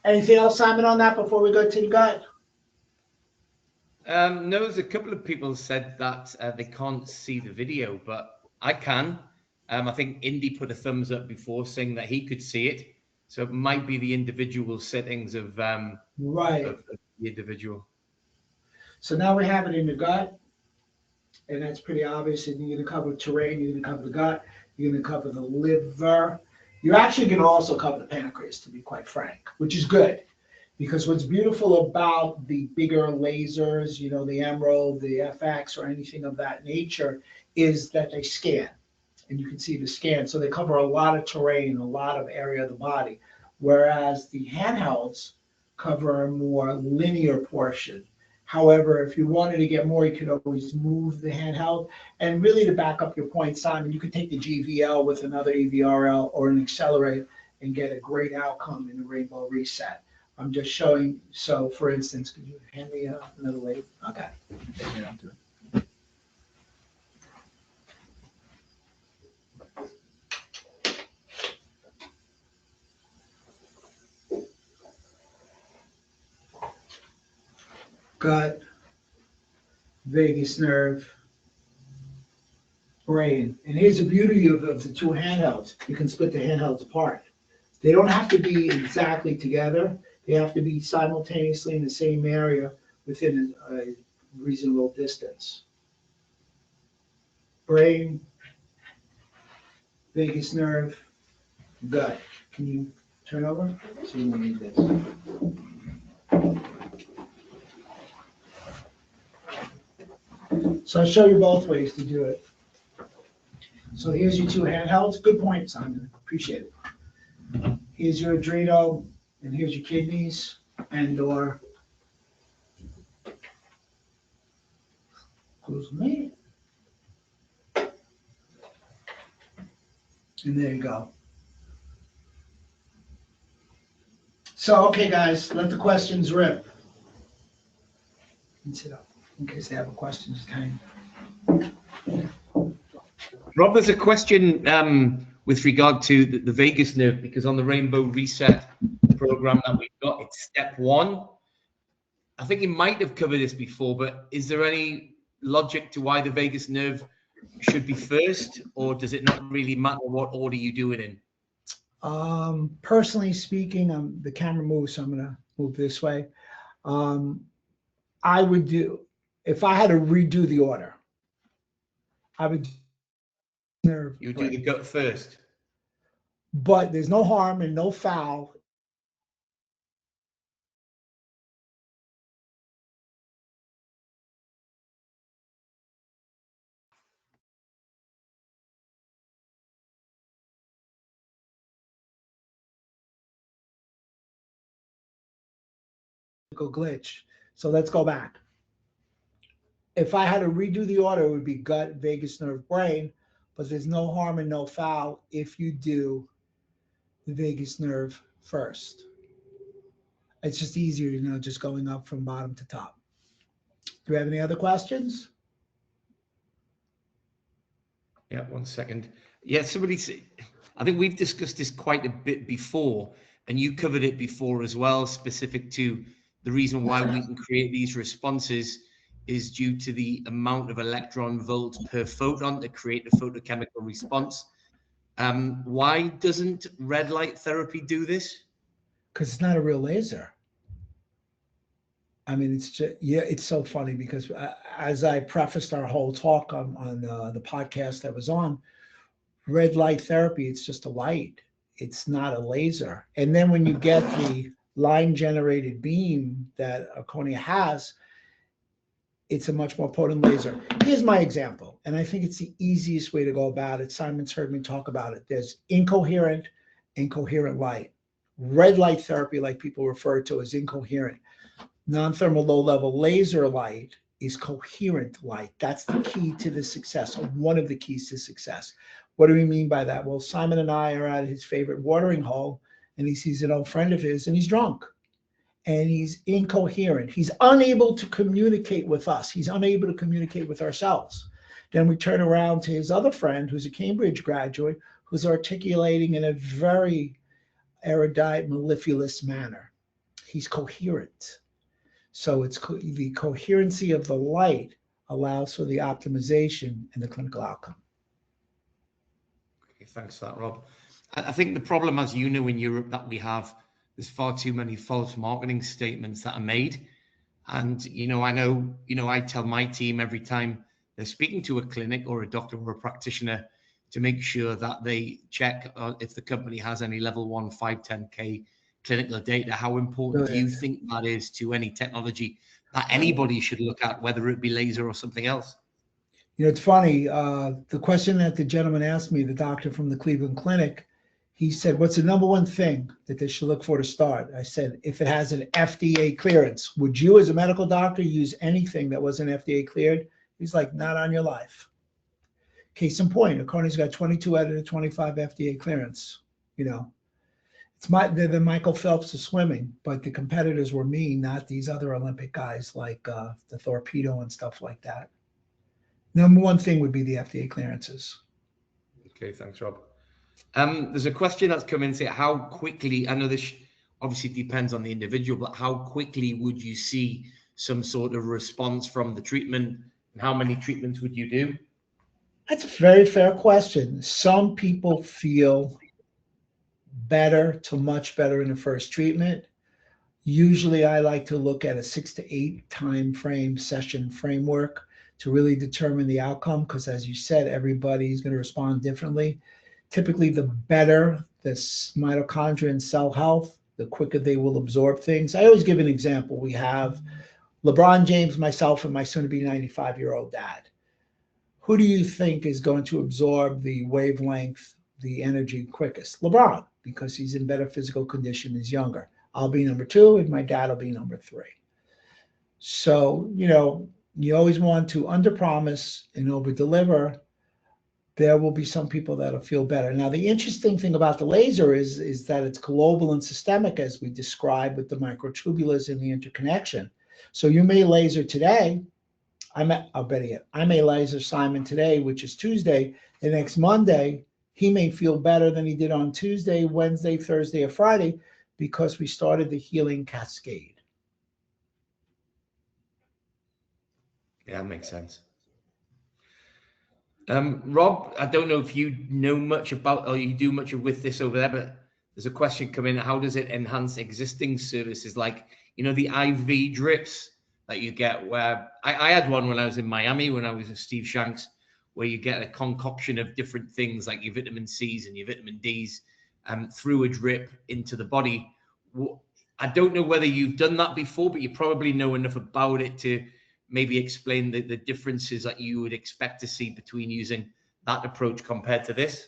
Anything else, Simon, on that before we go to the gut?
No, there's a couple of people said that they can't see the video, but I can. I think Indy put a thumbs up before saying that he could see it. So it might be the individual settings of,
Right.
of the individual.
So now we have it in the gut, and that's pretty obvious. And you're going to cover terrain, you're going to cover the gut, you're going to cover the liver. You're actually going to also cover the pancreas, to be quite frank, which is good. Because what's beautiful about the bigger lasers, you know, the Emerald, the FX, or anything of that nature, is that they scan. And you can see the scan. So they cover a lot of terrain, a lot of area of the body. Whereas the handhelds cover a more linear portion. However, if you wanted to get more, you could always move the handheld. And really, to back up your point, Simon, you could take the GVL with another EVRL or an accelerate and get a great outcome in the Rainbow Reset. I'm just showing. So, for instance, could you hand me another weight? Okay. Gut, vagus nerve, brain. And here's the beauty of the two handhelds. You can split the handhelds apart. They don't have to be exactly together. They have to be simultaneously in the same area within a reasonable distance. Brain, vagus nerve, gut. Can you turn over? So you want to need this. So I'll show you both ways to do it. So here's your two handhelds. Good point, Simon. Appreciate it. Here's your adrenal, and here's your kidneys, and/or who's me? And there you go. So, okay, guys, let the questions rip. You can sit up in case they have a question. Just hang.
Rob, there's a question with regard to the vagus nerve, because on the Rainbow Reset program that we've got, it's step 1. I think you might have covered this before, but is there any logic to why the vagus nerve should be first, or does it not really matter what order you do it in?
Personally speaking, the camera moves, so I'm going to move this way. I would do, if I had to redo the order, I would nerve.
You do the gut first.
But there's no harm and no foul. Glitch. So let's go back. If I had to redo the order, it would be gut, vagus nerve, brain, but there's no harm and no foul if you do the vagus nerve first. It's just easier, you know, just going up from bottom to top. Do we have any other questions?
Yeah, 1 second. Yeah, I think we've discussed this quite a bit before, and you covered it before as well, specific to the reason why we can create these responses is due to the amount of electron volts per photon to create the photochemical response. Why doesn't red light therapy do this?
Because it's not a real laser. I mean, it's just, yeah, it's so funny because as I prefaced our whole talk on the podcast that was on, red light therapy, it's just a light. It's not a laser. And then when you get the line generated beam that Erchonia has, it's a much more potent laser. Here's my example, and I think it's the easiest way to go about it. Simon's heard me talk about it. There's incoherent and coherent light. Red light therapy, like people refer to as incoherent. Non-thermal low-level laser light is coherent light. That's the key to the success, or one of the keys to success. What do we mean by that? Well, Simon and I are at his favorite watering hole, and he sees an old friend of his, and he's drunk. And he's incoherent. He's unable to communicate with us. He's unable to communicate with ourselves. Then we turn around to his other friend, who's a Cambridge graduate, who's articulating in a very erudite, mellifluous manner. He's coherent. So it's the coherency of the light allows for the optimization and the clinical outcome.
Okay, thanks for that, Rob. I think the problem, as you know, in Europe, that we have, there's far too many false marketing statements that are made. And, I tell my team every time they're speaking to a clinic or a doctor or a practitioner to make sure that they check if the company has any level 1 510K clinical data. How important do you think that is to any technology that anybody should look at, whether it be laser or something else?
It's funny. The question that the gentleman asked me, the doctor from the Cleveland Clinic, he said, what's the number one thing that they should look for to start? I said, if it has an FDA clearance. Would you as a medical doctor use anything that wasn't FDA cleared? He's like, not on your life. Case in point, Erchonia's got 22 out of the 25 FDA clearance. They're the Michael Phelps of swimming, but the competitors were me, not these other Olympic guys like the Torpedo and stuff like that. Number one thing would be the FDA clearances.
Okay, thanks, Rob. There's a question that's come in, say, how quickly, I know this obviously depends on the individual, but how quickly would you see some sort of response from the treatment, and how many treatments would you do?
That's a very fair question. Some people feel better to much better in the first treatment. Usually I like to look at a 6 to 8 time frame session framework to really determine the outcome, because as you said, everybody's going to respond differently. Typically, the better the mitochondria and cell health, the quicker they will absorb things. I always give an example. We have LeBron James, myself, and my soon-to-be 95-year-old dad. Who do you think is going to absorb the wavelength, the energy quickest? LeBron, because he's in better physical condition, he's younger. I'll be number 2, and my dad will be number 3. So, you always want to underpromise and overdeliver. There will be some people that'll feel better. Now, the interesting thing about the laser is that it's global and systemic, as we described with the microtubulars and the interconnection. So you may laser today. I may laser Simon today, which is Tuesday. The next Monday, he may feel better than he did on Tuesday, Wednesday, Thursday, or Friday, because we started the healing cascade.
Yeah, that makes sense. Rob, I don't know if you know much about, or you do much with this over there, but there's a question coming. How does it enhance existing services? Like, the IV drips that you get, where I had one when I was in Miami, when I was with Steve Shanks, where you get a concoction of different things like your vitamin C's and your vitamin D's through a drip into the body. I don't know whether you've done that before, but you probably know enough about it to maybe explain the differences that you would expect to see between using that approach compared to this.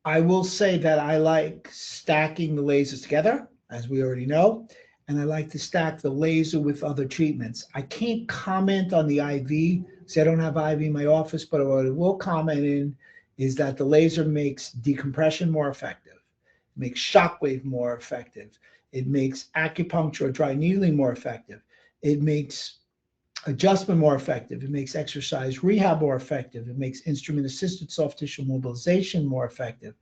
I will say that I like stacking the lasers together, as we already know, and I like to stack the laser with other treatments. I can't comment on the IV, because I don't have IV in my office, but what I will comment in is that the laser makes decompression more effective, it makes shockwave more effective, it makes acupuncture or dry needling more effective, it makes adjustment more effective, it makes exercise rehab more effective, it makes instrument-assisted soft tissue mobilization more effective,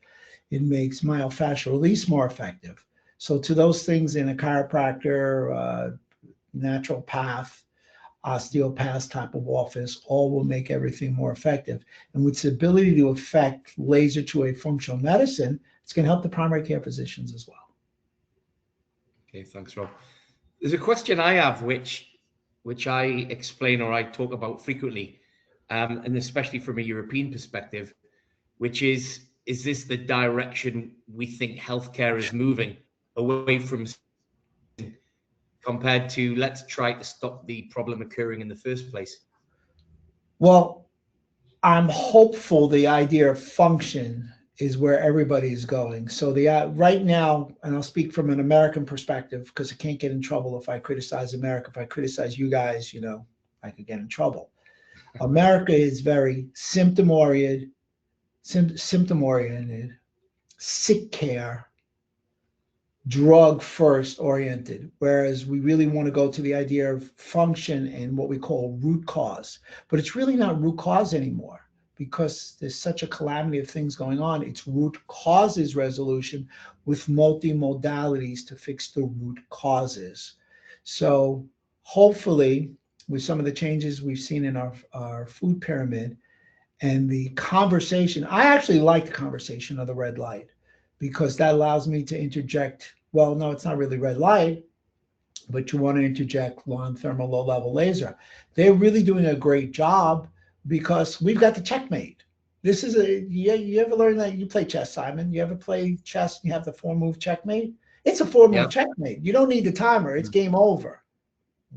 it makes myofascial release more effective. So to those things in a chiropractor, naturopath, osteopaths type of office, all will make everything more effective. And with its ability to affect laser to a functional medicine, it's going to help the primary care physicians as well.
Okay, thanks, Rob. There's a question I have, which I explain or I talk about frequently, and especially from a European perspective, which is this the direction we think healthcare is moving away from, compared to let's try to stop the problem occurring in the first place?
Well, I'm hopeful the idea of function is where everybody is going. So right now, and I'll speak from an American perspective because I can't get in trouble if I criticize America. If I criticize you guys, I could get in trouble. America is very symptom-oriented, sick care, drug first oriented, whereas we really want to go to the idea of function and what we call root cause. But it's really not root cause anymore because there's such a calamity of things going on. It's root causes resolution with multimodalities to fix the root causes. So hopefully with some of the changes we've seen in our food pyramid and the conversation, I actually like the conversation of the red light, because that allows me to interject. Well, no, it's not really red light, but you want to interject non-thermal low-level laser. They're really doing a great job because we've got the checkmate. This is you ever learn that? You play chess, Simon. You ever play chess and you have the 4-move checkmate? It's a 4-move checkmate. You don't need the timer. It's game over.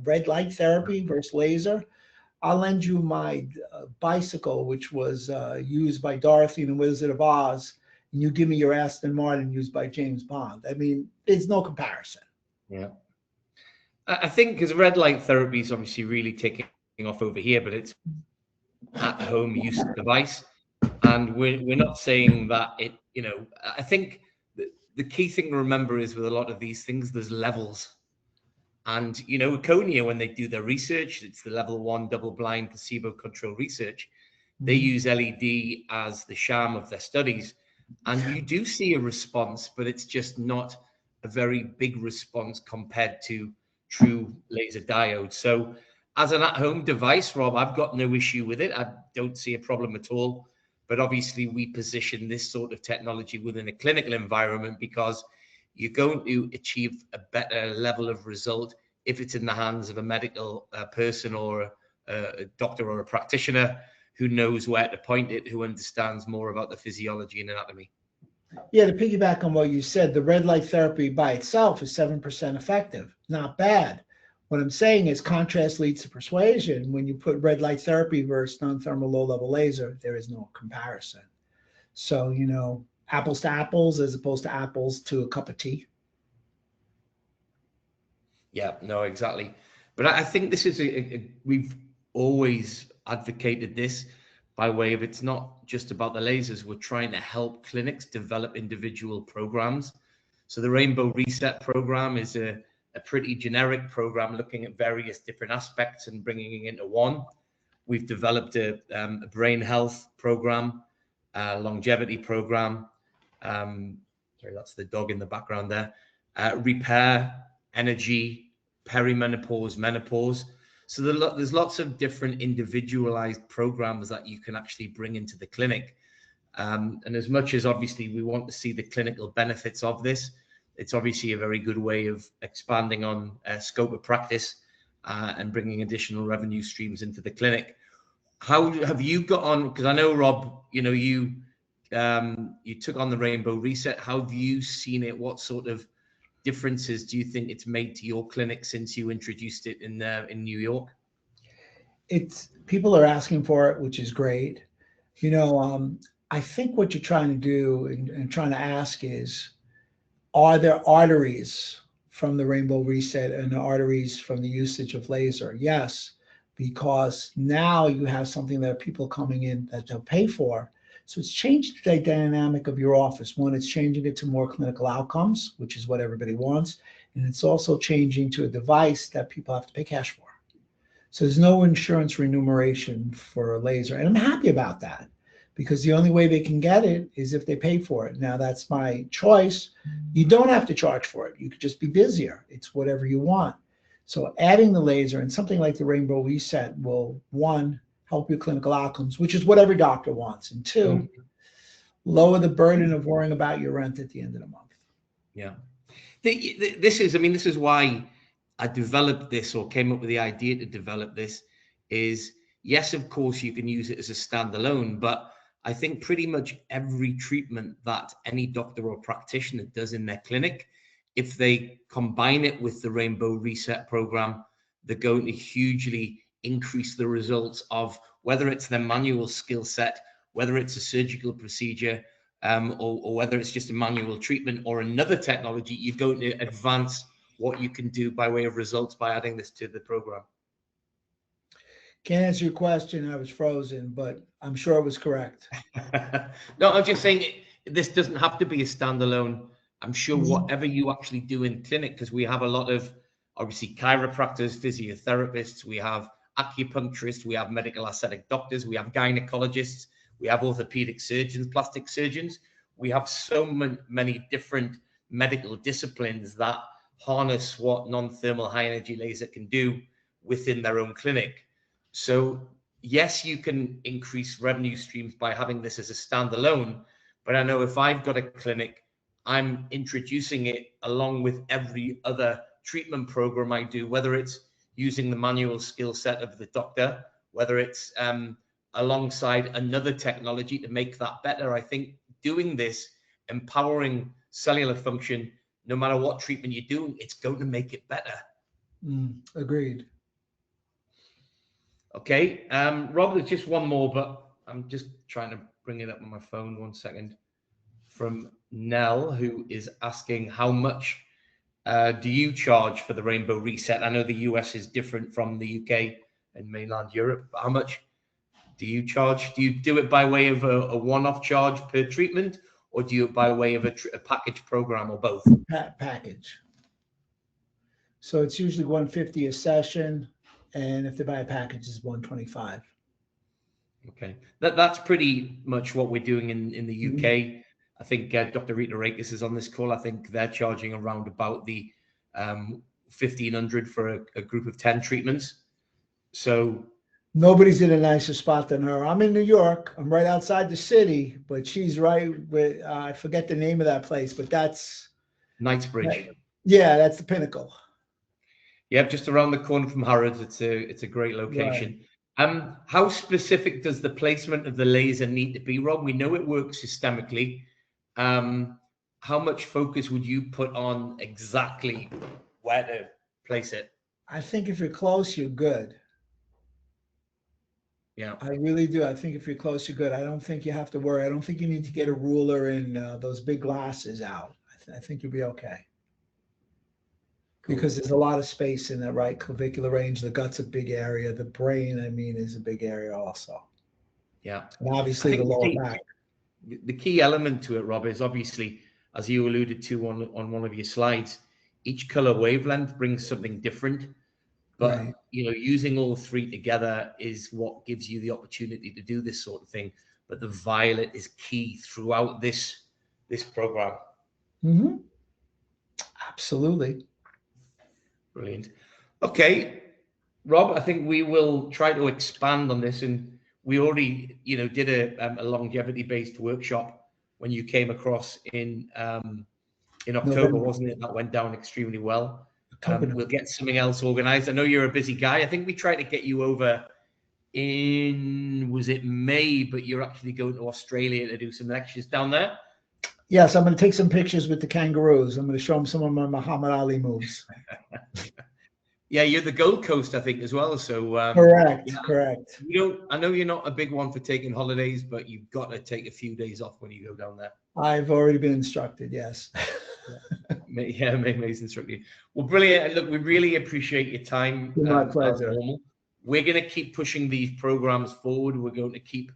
Red light therapy versus laser. I'll lend you my bicycle, which was used by Dorothy in The Wizard of Oz, and you give me your Aston Martin used by James Bond. I mean, there's no comparison.
Yeah. I think because red light therapy is obviously really taking off over here, but it's at-home use device. And we're not saying that it, I think the key thing to remember is with a lot of these things, there's levels. And, Erchonia, when they do their research, it's the level 1 double-blind placebo-controlled research. They use LED as the sham of their studies. And you do see a response, but it's just not a very big response compared to true laser diodes. So as an at-home device, Rob, I've got no issue with it. I don't see a problem at all. But obviously, we position this sort of technology within a clinical environment because you're going to achieve a better level of result if it's in the hands of a medical person or a doctor or a practitioner who knows where to point it, who understands more about the physiology and anatomy.
Yeah, to piggyback on what you said, the red light therapy by itself is 7% effective. Not bad. What I'm saying is contrast leads to persuasion. When you put red light therapy versus non-thermal low-level laser, there is no comparison. So, apples to apples as opposed to apples to a cup of tea.
Yeah, no, exactly. But I think this is we've always advocated this by way of it's not just about the lasers. We're trying to help clinics develop individual programs. So the Rainbow Reset program is a pretty generic program looking at various different aspects and bringing it into one. We've developed a brain health program, a longevity program. Sorry, that's the dog in the background there. Repair, energy, perimenopause, menopause. So there's lots of different individualized programs that you can actually bring into the clinic. And as much as obviously we want to see the clinical benefits of this, it's obviously a very good way of expanding on scope of practice and bringing additional revenue streams into the clinic. How have you got on? Because I know, Rob, you took on the Rainbow Reset. How have you seen it? What sort of differences do you think it's made to your clinic since you introduced it in New York?
People are asking for it, which is great. I think what you're trying to do and trying to ask is, are there arteries from the Rainbow Reset and the arteries from the usage of laser? Yes, because now you have something that people coming in that they'll pay for. So it's changed the dynamic of your office. One, it's changing it to more clinical outcomes, which is what everybody wants. And it's also changing to a device that people have to pay cash for. So there's no insurance remuneration for a laser. And I'm happy about that because the only way they can get it is if they pay for it. Now, that's my choice. You don't have to charge for it. You could just be busier. It's whatever you want. So adding the laser and something like the Rainbow Reset will, one, help your clinical outcomes, which is what every doctor wants, and two, lower the burden of worrying about your rent at the end of the month.
Yeah. This is why I developed this, or came up with the idea to develop this, is yes, of course, you can use it as a standalone, but I think pretty much every treatment that any doctor or practitioner does in their clinic, if they combine it with the Rainbow Reset program, they're going to hugely increase the results of whether it's their manual skill set, whether it's a surgical procedure, or whether it's just a manual treatment or another technology. You're going to advance what you can do by way of results by adding this to the program.
Can't answer your question. I was frozen, but I'm sure it was correct.
No, I'm just saying this doesn't have to be a standalone. I'm sure whatever you actually do in clinic, because we have a lot of, obviously, chiropractors, physiotherapists, we have acupuncturists, we have medical aesthetic doctors, we have gynecologists, we have orthopedic surgeons, plastic surgeons. We have so many different medical disciplines that harness what non-thermal high energy laser can do within their own clinic. So yes, you can increase revenue streams by having this as a standalone, but I know if I've got a clinic, I'm introducing it along with every other treatment program I do, whether it's using the manual skill set of the doctor, whether it's alongside another technology to make that better. I think doing this, empowering cellular function, no matter what treatment you're doing, it's going to make it better.
Agreed.
Okay, Rob, there's just one more, but I'm just trying to bring it up on my phone. 1 second. From Nell, who is asking, how much do you charge for the Rainbow Reset? I know the US is different from the UK and mainland Europe, but how much do you charge? Do you do it by way of a one-off charge per treatment, or do you by way of a package program, or both?
Package. So it's usually $150 a session, and if they buy a package, it's $125.
Okay, that's pretty much what we're doing in the UK. I think Dr. Rita Rakes is on this call. I think they're charging around about the $1,500 for a group of 10 treatments. So
nobody's in a nicer spot than her. I'm in New York. I'm right outside the city, but she's right with, I forget the name of that place, but that's
Knightsbridge.
Yeah, that's the pinnacle.
Yep, just around the corner from Harrods. It's a great location. Right. How specific does the placement of the laser need to be, Rob? We know it works systemically. How much focus would you put on exactly where to place it?
I think if you're close, you're good.
Yeah,
I really do. I think if you're close, you're good. I don't think you have to worry. I don't think you need to get a ruler and those big glasses out. I think you'll be okay. Cool. Because there's a lot of space in that right clavicular range. The gut's a big area. The brain, I mean, is a big area also.
Yeah.
And obviously the lower back.
The key element to it, Rob, is obviously, as you alluded to on one of your slides, each color wavelength brings something different. But, right, you know, using all three together is what gives you the opportunity to do this sort of thing. But the violet is key throughout this program.
Mm-hmm. Absolutely.
Brilliant. Okay, Rob, I think we will try to expand on this, and we already, you know, did a longevity-based workshop when you came across in October, wasn't it? That went down extremely well. We'll get something else organized. I know you're a busy guy. I think we tried to get you over in, was it May, but you're actually going to Australia to do some lectures down there.
Yes, I'm going to take some pictures with the kangaroos. I'm going to show them some of my Muhammad Ali moves.
Yeah, you're the Gold Coast, I think, as well. So
correct,
yeah,
correct.
I know you're not a big one for taking holidays, but you've got to take a few days off when you go down there.
I've already been instructed, yes.
Yeah, May's instructed you. Well, brilliant. Look, we really appreciate your time.
My pleasure.
We're going to keep pushing these programs forward. We're going to keep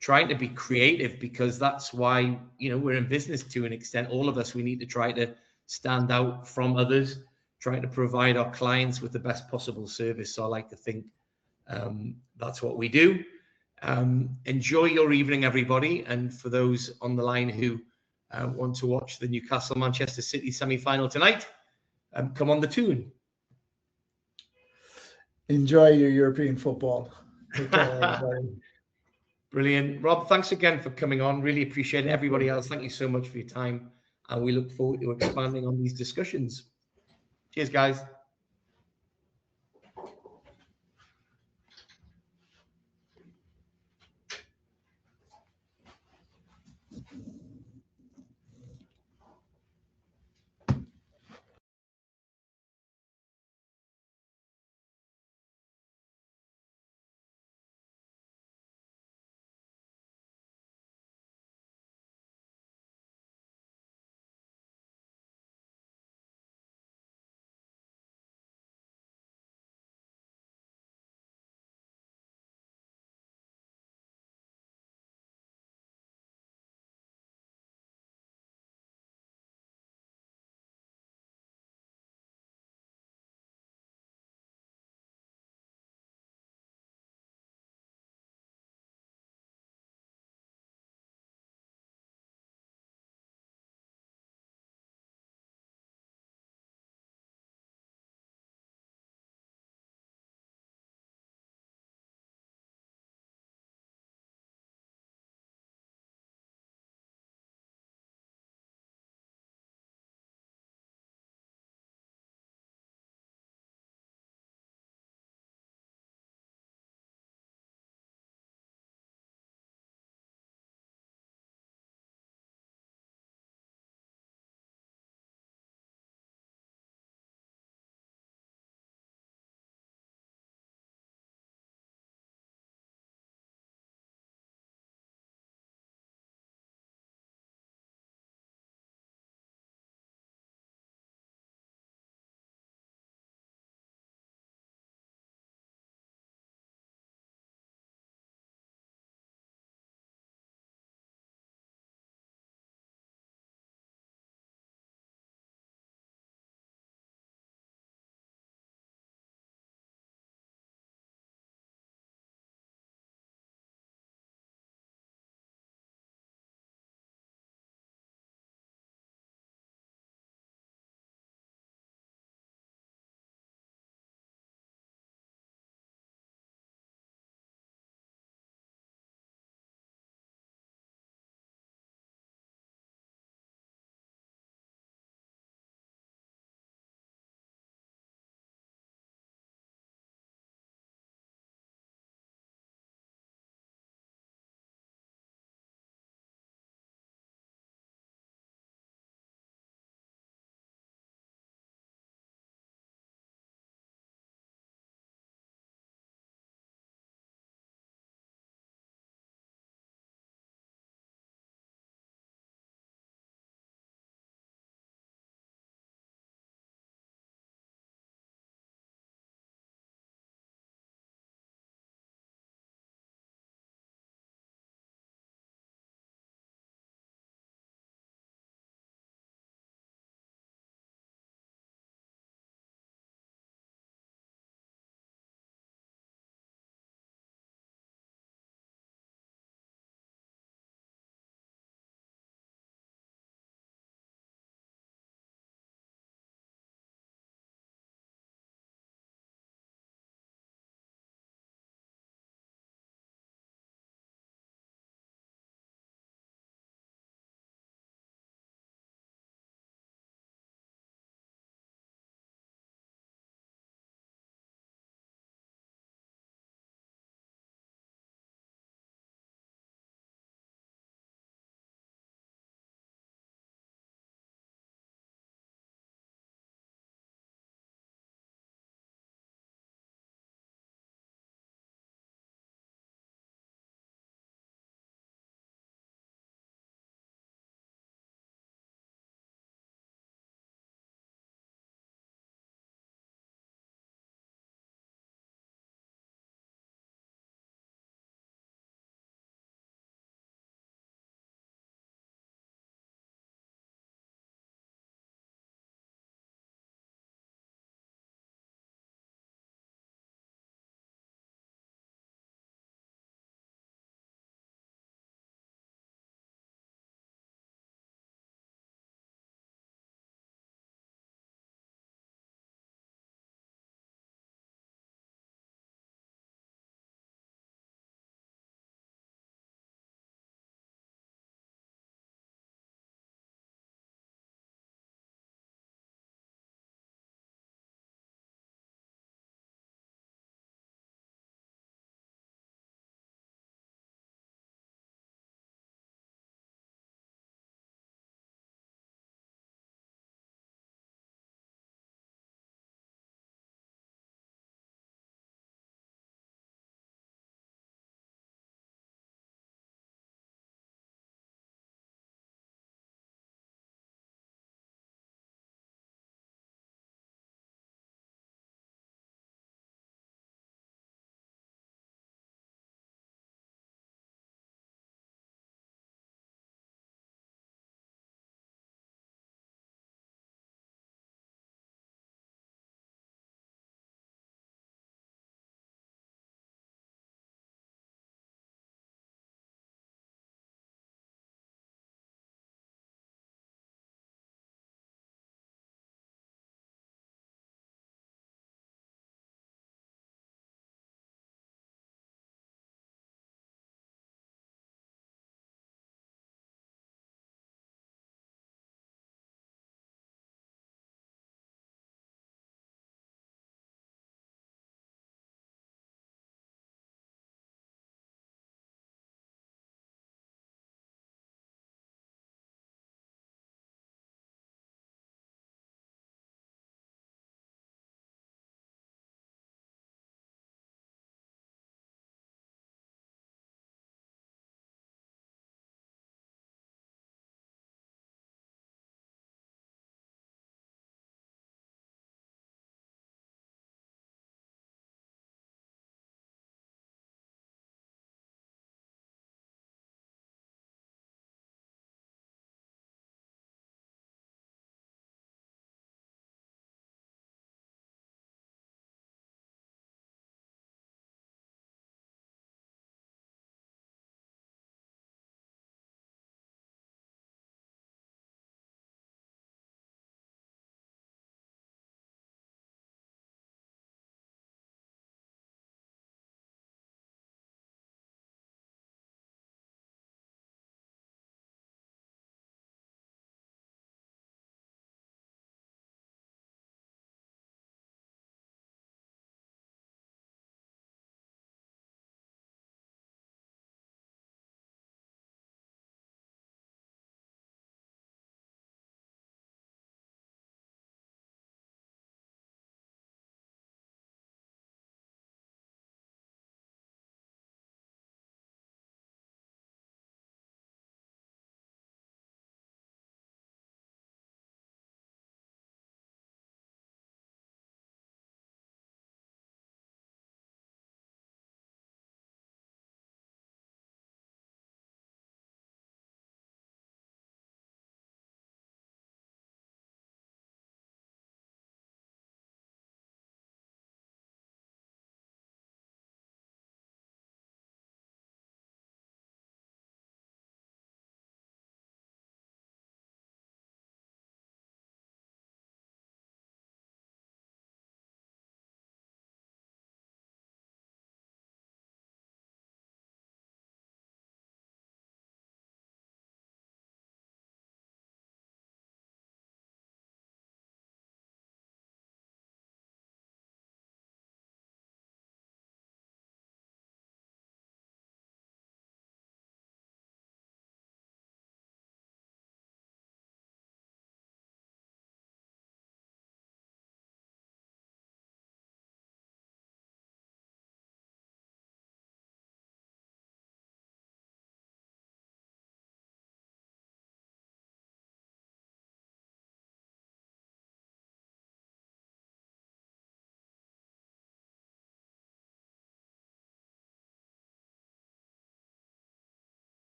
trying to be creative, because that's why, you know, we're in business to an extent. All of us, we need to try to stand out from others, trying to provide our clients with the best possible service. So I like to think that's what we do. Enjoy your evening, everybody. And for those on the line who want to watch the Newcastle-Manchester City semi-final tonight, come on the tune.
Enjoy your European football. Take care, everybody.
Brilliant. Rob, thanks again for coming on. Really appreciate it. Everybody else, thank you so much for your time. And we look forward to expanding on these discussions. Cheers, guys.